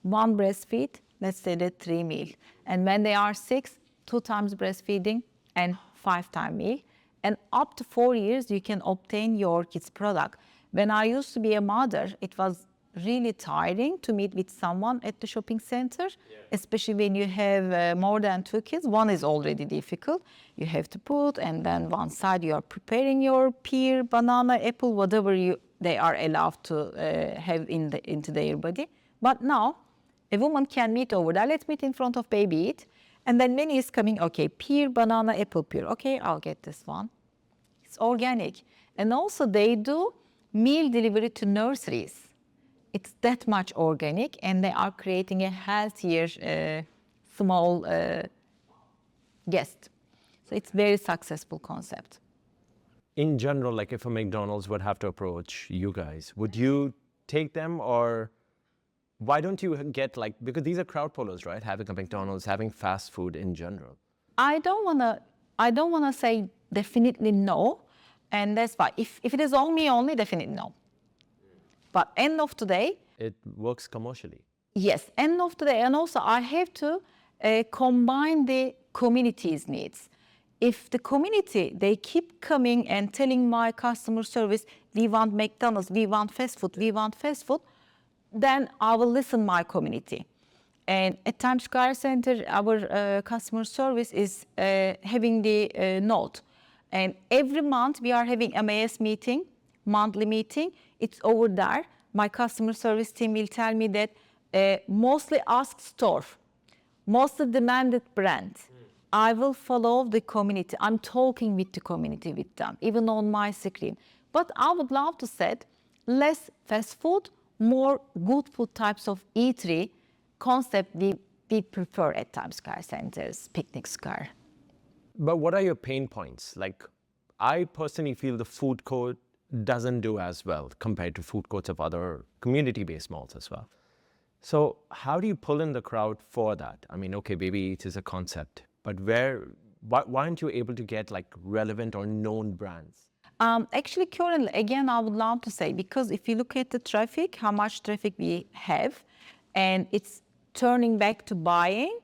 1 breastfeed, let's say that 3 meal. And when they are 6, 2 times breastfeeding and 5 times meal. And up to 4 years, you can obtain your kids' product. When I used to be a mother, it was really tiring to meet with someone at the shopping center, especially when you have more than 2 kids. One is already difficult. You have to put, and then one side you are preparing your pear, banana, apple, whatever they are allowed to have into their body. But now, a woman can meet over there. Let's meet in front of baby eat. And then many is coming, okay, pear, banana, apple, pear. Okay, I'll get this one. It's organic. And also they do meal delivery to nurseries. It's that much organic, and they are creating a healthier, small guest. So it's very successful concept. In general, like if a McDonald's would have to approach you guys, would you take them, or why don't you get like, because these are crowd pullers, right? Having a McDonald's, having fast food in general. I don't wanna say definitely no, and that's why. If it is on me only, definitely no. But end of the day, It works commercially. yes, end of the day, and also I have to combine the community's needs. If the community, they keep coming and telling my customer service, we want McDonald's, we want fast food, we want fast food, then I will listen my community. And at Times Square Center, our customer service is having the note. And every month we are having MAS meeting, monthly meeting. It's over there. My customer service team will tell me that mostly asked store, mostly demanded brand. I will follow the community. I'm talking with the community with them, even on my screen. But I would love to set less fast food, more good food types of eatery concept we prefer at Times Square Center's Picnic Square. But what are your pain points? Like, I personally feel the food court doesn't do as well compared to food courts of other community-based malls as well. So how do you pull in the crowd for that? I mean, okay, Baby Eats is a concept, but why aren't you able to get like relevant or known brands? Actually, currently, again, I would love to say, because if you look at the traffic, how much traffic we have, and it's turning back to buying,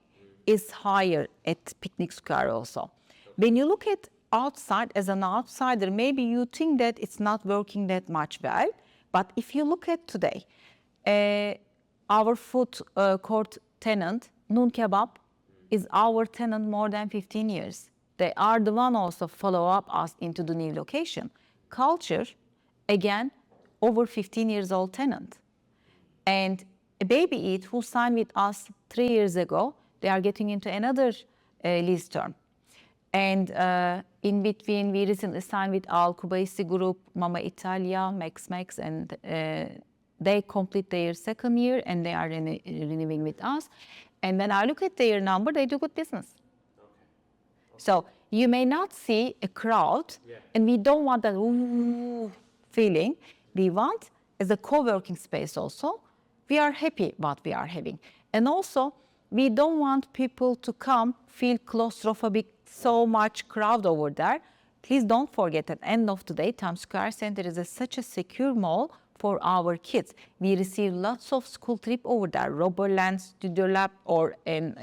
is higher at Picnic Square also. When you look at outside, as an outsider, maybe you think that it's not working that much well, but if you look at today, our food court tenant, Noon Kebab, is our tenant more than 15 years. They are the one also follow up us into the new location. Culture, again, over 15 years old tenant. And a Baby Eat who signed with us 3 years ago, they are getting into another lease term. And in between, we recently signed with Al Kubaisi Group, Mama Italia, Max, and they complete their 2nd year and they are renewing with us. And when I look at their number, they do good business. So you may not see a crowd, and we don't want that ooh feeling. We want, as a co-working space also, we are happy what we are having. And also, we don't want people to come, feel claustrophobic, so much crowd over there. Please don't forget, at the end of the day, Times Square Center is such a secure mall for our kids. We receive lots of school trip over there, Roberland, Studio Lab, or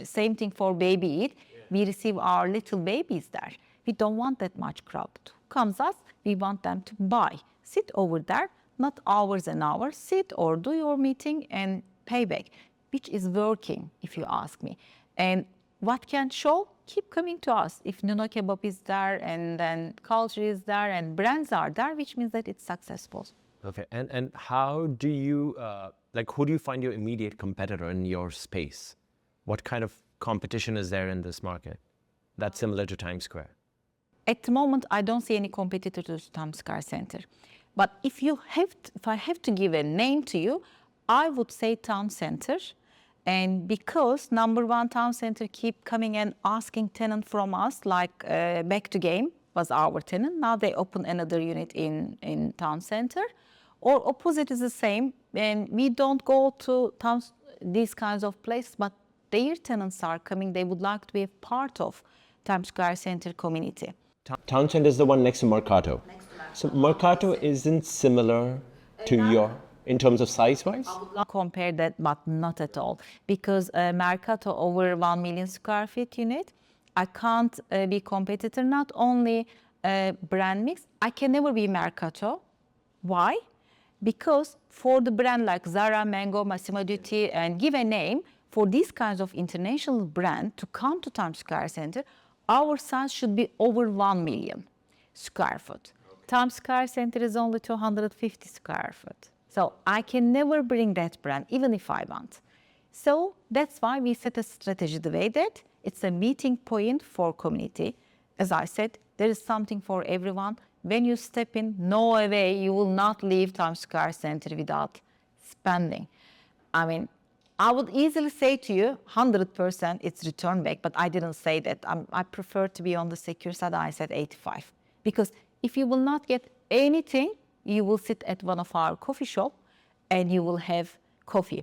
same thing for Baby Eat. We receive our little babies there. We don't want that much crowd. Who comes us, we want them to buy. Sit over there, not hours and hours. Sit or do your meeting and pay back, which is working, if you ask me. And what can show? Keep coming to us. If Nuno Kebab is there, and then culture is there, and brands are there, which means that it's successful. Okay, and how do you, who do you find your immediate competitor in your space? What kind of competition is there in this market that's similar to Times Square? At the moment, I don't see any competitor to Times Square Center. But if I have to give a name to you, I would say town center. And because number one, town center keep coming and asking tenant from us, like Back to Game was our tenant. Now they open another unit in town center. Or opposite is the same. And we don't go to towns, these kinds of places, but their tenants are coming. They would like to be a part of Times Square Center community. Town Center is the one next to Mercato. So Mercato isn't similar to your, in terms of size-wise? I would not compare that, but not at all. Because Mercato over 1 million square feet unit, I can't be competitor, not only brand mix, I can never be Mercato. Why? Because for the brand like Zara, Mango, Massimo Dutti, and give a name, for these kinds of international brand to come to Times Square Center, our size should be over 1 million square foot. Times Square Center is only 250 square foot. So I can never bring that brand, even if I want. So that's why we set a strategy the way that it's a meeting point for community. As I said, there is something for everyone. When you step in, no way you will not leave Times Square Center without spending. I mean, I would easily say to you, 100% it's return back, but I didn't say that. I prefer to be on the secure side. I said 85. Because if you will not get anything, you will sit at one of our coffee shop and you will have coffee.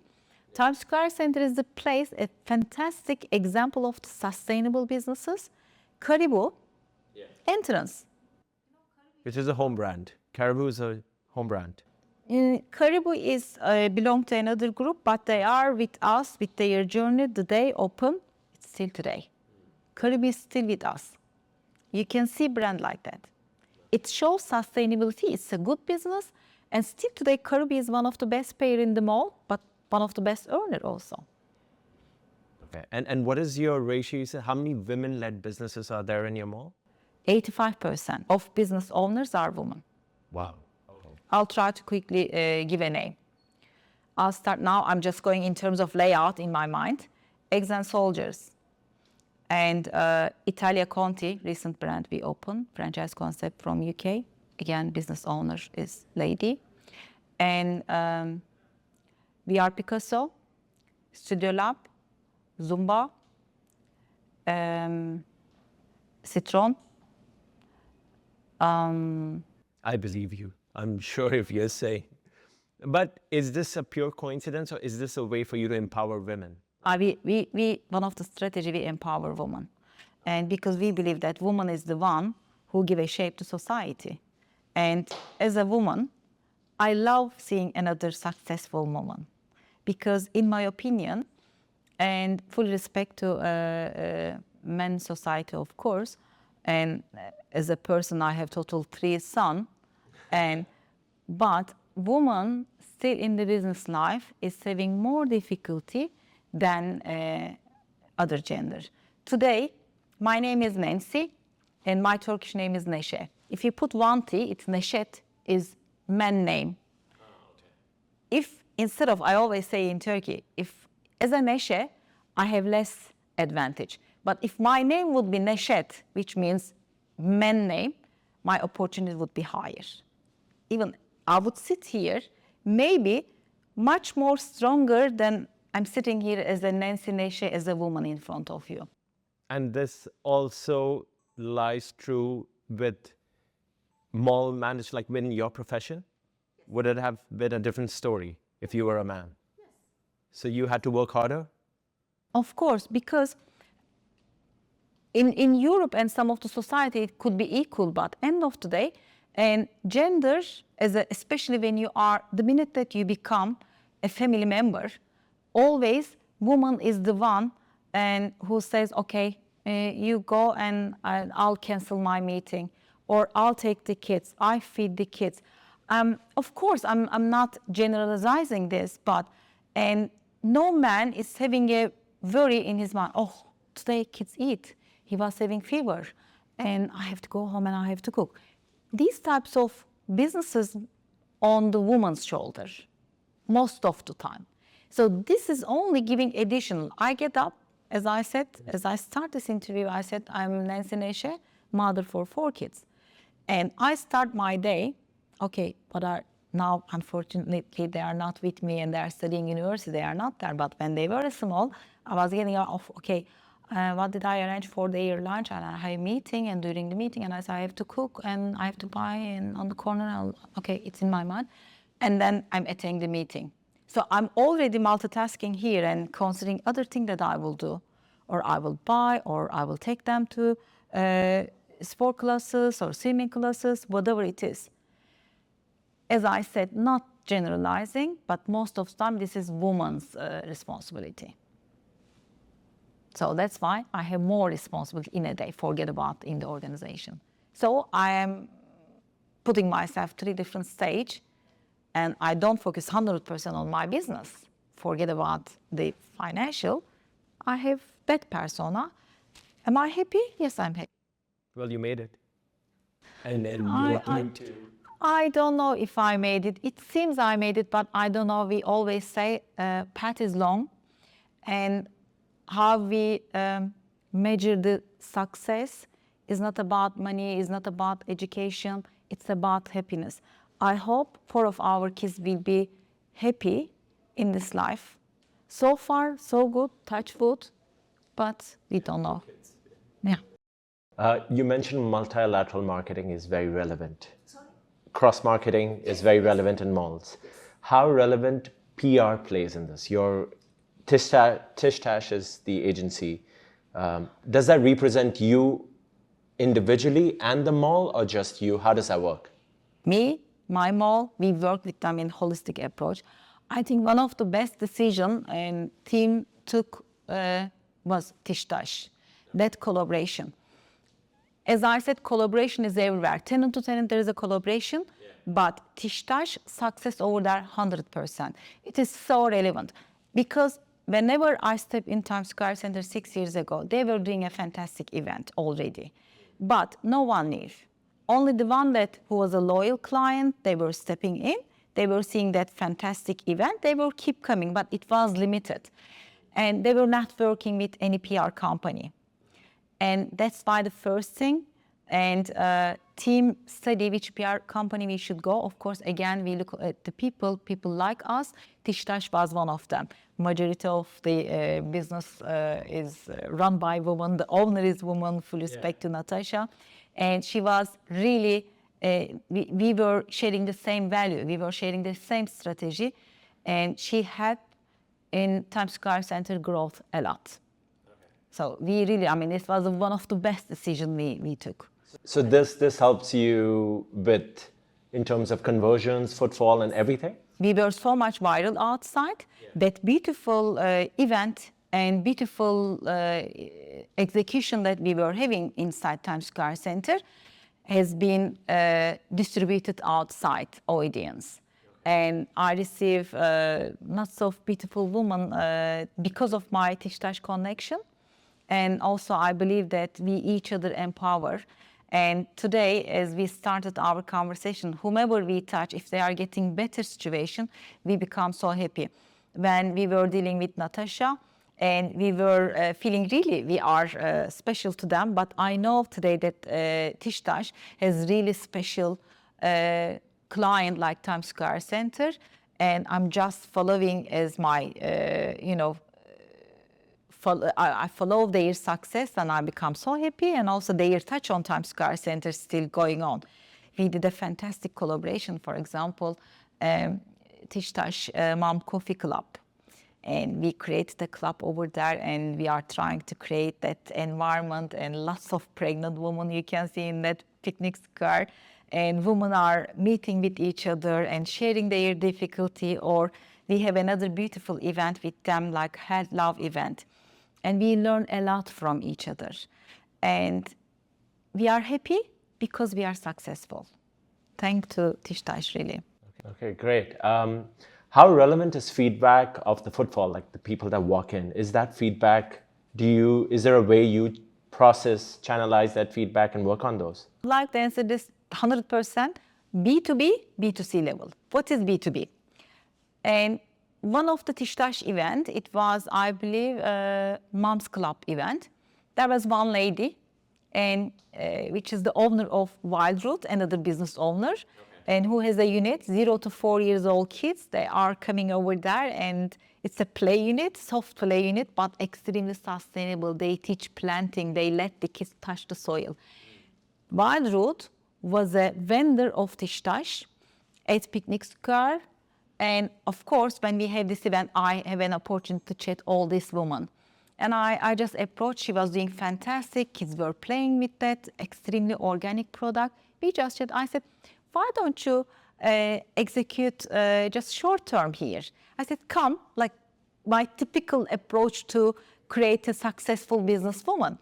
Times Square Center is the place, a fantastic example of the sustainable businesses. Caribou, entrance. Which is a home brand. Caribou is a home brand. Caribou is belong to another group, but they are with us with their journey. The day open, it's still today. Caribou is still with us. You can see brand like that. It shows sustainability. It's a good business, and still today, Caribou is one of the best payer in the mall, but one of the best earner also. Okay. And what is your ratio? You said how many women-led businesses are there in your mall? 85% of business owners are women. Wow. I'll try to quickly give a name. I'll start now. I'm just going in terms of layout in my mind. Eggs and Soldiers. And Italia Conti, recent brand we opened, franchise concept from UK. Again, business owner is lady. And We Are Picasso, Studio Lab, Zumba, Citron. I believe you. I'm sure if you say. But is this a pure coincidence, or is this a way for you to empower women? One of the strategy, we empower women. And because we believe that woman is the one who give a shape to society. And as a woman, I love seeing another successful woman. Because in my opinion, and full respect to men's society, of course, and as a person, I have total 3 sons, but woman still in the business life is having more difficulty than other gender. Today, my name is Nancy, and my Turkish name is Neşe. If you put one T, it's Neşet, is man name. If instead of, I always say in Turkey, if as a Neşe, I have less advantage. But if my name would be Neşet, which means man name, my opportunity would be higher. Even I would sit here, maybe much more stronger than I'm sitting here as a Nancy Neşe, as a woman in front of you. And this also lies true with mall managed, like within your profession? Would it have been a different story if you were a man? Yes. So you had to work harder? Of course, because in Europe and some of the society, it could be equal, but end of the day, and gender, especially when you are, the minute that you become a family member, always woman is the one and who says, okay, you go and I'll cancel my meeting, or I'll take the kids, I feed the kids. Of course, I'm not generalizing this, but and no man is having a worry in his mind, oh, today kids eat. He was having fever and I have to go home and I have to cook. These types of businesses on the woman's shoulder most of the time. So this is only giving additional. I get up, as I said, as I start this interview, I said, I'm Nancy Neşe, mother for 4 kids. And I start my day, okay, what are Now, unfortunately, they are not with me and they are studying university. They are not there. But when they were small, I was getting off, okay, what did I arrange for their lunch? And I had a meeting, and during the meeting, and I said, I have to cook and I have to buy, and on the corner, okay, it's in my mind. And then I'm attending the meeting. So I'm already multitasking here and considering other things that I will do, or I will buy, or I will take them to sport classes or swimming classes, whatever it is. As I said, not generalizing, but most of the time this is woman's responsibility. So that's why I have more responsibility in a day, forget about in the organization. So I am putting myself 3 different stages, and I don't focus 100% on my business. Forget about the financial. I have that persona. Am I happy? Yes, I'm happy. Well, you made it. And then I don't know if I made it. It seems I made it, but I don't know. We always say path is long, and how we measure the success is not about money, is not about education, it's about happiness. I hope 4 of our kids will be happy in this life. So far, so good, touch wood, but we don't know. Yeah. You mentioned multilateral marketing is very relevant. Cross-marketing is very relevant in malls. How relevant PR plays in this? Your Tish Tash is the agency. Does that represent you individually and the mall, or just you? How does that work? Me, my mall, we work with them in holistic approach. I think one of the best decision and team took was Tish Tash, that collaboration. As I said, collaboration is everywhere. Tenant to tenant, there is a collaboration, but Tish Tash success over there 100%. It is so relevant because whenever I stepped in Times Square Center 6 years ago, they were doing a fantastic event already, but no one knew. Only the one who was a loyal client, they were stepping in, they were seeing that fantastic event, they will keep coming, but it was limited. And they were not working with any PR company. And that's why the first thing, and team study which PR company we should go. Of course, again, we look at the people like us. Tish Tash was one of them. Majority of the business is run by women. The owner is woman, full respect to Natasha. And she was really, we were sharing the same value. We were sharing the same strategy. And she helped in Times Square Center growth a lot. So we really, I mean, this was one of the best decisions we took. So this helps you with, in terms of conversions, footfall, and everything? We were so much viral outside. That beautiful event and beautiful execution that we were having inside Times Square Center has been distributed outside audience. And I receive lots of beautiful women because of my Tish Tash connection. And also I believe that we each other empower. And today, as we started our conversation, whomever we touch, if they are getting better situation, we become so happy. When we were dealing with Natasha, and we were feeling really we are special to them, but I know today that Tish Tash has really special client like Times Square Center, and I'm just following as my, I follow their success and I become so happy, and also their touch on Times Square Center is still going on. We did a fantastic collaboration, for example, Tish Tash Mom Coffee Club. And we created a club over there, and we are trying to create that environment, and lots of pregnant women you can see in that picnic square. And women are meeting with each other and sharing their difficulty, or we have another beautiful event with them like Health Love event. And we learn a lot from each other. And we are happy because we are successful. Thanks to Tish Tash, really. Okay, great. How relevant is feedback of the footfall, like the people that walk in? Is that feedback, is there a way you process, channelize that feedback and work on those? I'd like to answer this 100%, B2B, B2C level. What is B2B? And one of the Tish Tash event, it was, I believe, a Moms Club event. There was one lady, and which is the owner of Wild Root, another business owner. and who has a unit, 0 to 4 years old kids. They are coming over there, and it's a play unit, soft play unit, but extremely sustainable. They teach planting. They let the kids touch the soil. Wildroot was a vendor of Tishtash at Picnic Square. And of course, when we have this event, I have an opportunity to chat all these women. And I just approached, she was doing fantastic. Kids were playing with that extremely organic product. We just chat. I said, why don't you execute just short term here? I said, come, like my typical approach to create a successful businesswoman.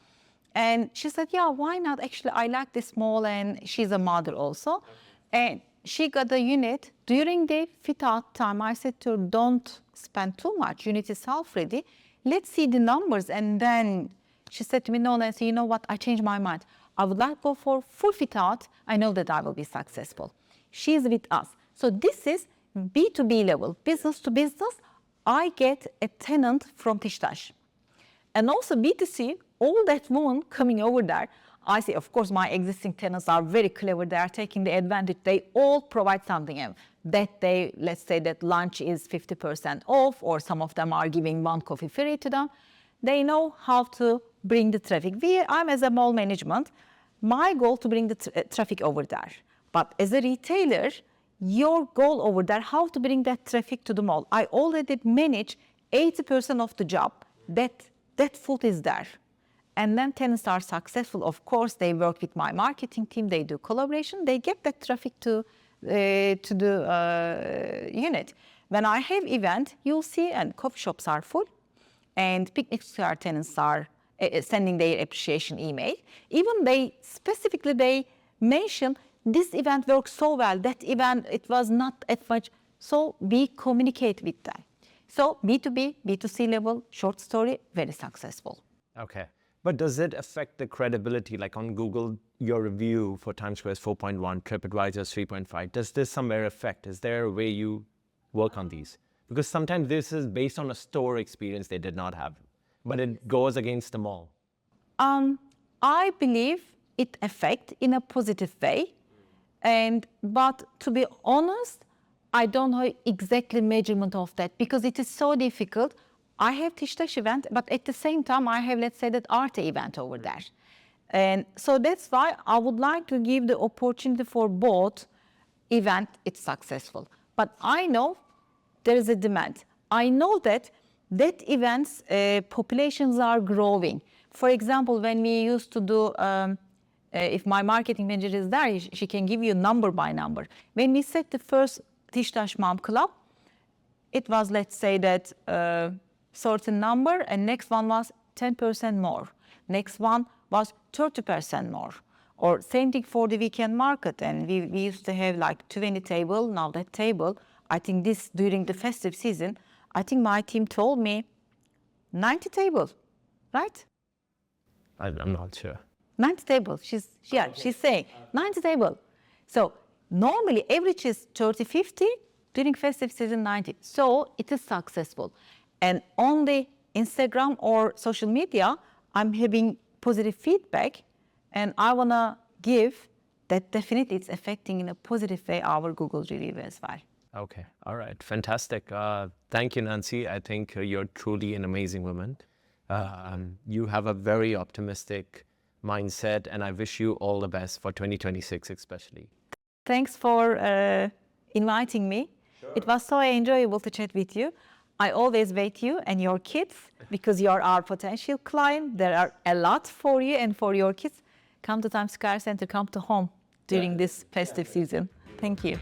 And she said, yeah, why not? Actually, I like this mall, and she's a mother also. And she got a unit. During the fit out time, I said to her, don't spend too much. Unit is half ready. Let's see the numbers. And then she said to me, no, Nancy, you know what? I changed my mind. I would like to go for full fit out. I know that I will be successful. She's with us. So this is B2B level, business to business. I get a tenant from Tishtash. And also B2C, all that woman coming over there, I see, of course, my existing tenants are very clever. They are taking the advantage. They all provide something. That day, let's say that lunch is 50% off, or some of them are giving one coffee free to them. They know how to bring the traffic. I'm as a mall management, my goal to bring the traffic over there. But as a retailer, your goal over there, how to bring that traffic to the mall. I already manage 80% of the job. That food is there. And then tenants are successful. Of course, they work with my marketing team. They do collaboration. They get that traffic to the unit. When I have event, you'll see, and coffee shops are full, and picnic square tenants are sending their appreciation email. Even they mention this event works so well. That event, it was not at much. So we communicate with them. So B2B, B2C level, short story, very successful. Okay. But does it affect the credibility? Like on Google, your review for Times Square is 4.1, TripAdvisor is 3.5. Does this somewhere affect? Is there a way you work on these? Because sometimes this is based on a store experience they did not have, but it goes against them all. I believe it affects in a positive way. But to be honest, I don't know exactly measurement of that, because it is so difficult. I have Tishtash event, but at the same time, I have, let's say, that art event over there. And so that's why I would like to give the opportunity for both event, it's successful. But I know there is a demand. I know that events, populations are growing. For example, when we used to do, if my marketing manager is there, she can give you number by number. When we set the first Tishtash Mom Club, it was, let's say that, certain number, and next one was 10% more. Next one was 30% more. Or same thing for the weekend market. And we used to have like 20 table. Now that table, I think this during the festive season, I think my team told me 90 tables, right? I'm not sure. 90 tables. She's saying 90 tables. So normally average is 30, 50, during festive season 90. So it is successful. And on the Instagram or social media, I'm having positive feedback, and I want to give that definitely it's affecting in a positive way our Google review as well. Okay, all right, fantastic. Thank you, Nancy. I think you're truly an amazing woman. You have a very optimistic mindset, and I wish you all the best for 2026 especially. Thanks for inviting me. Sure. It was so enjoyable to chat with you. I always wait you and your kids, because you are our potential client. There are a lot for you and for your kids. Come to Times Square Center, come to home during this festive season. Thank you.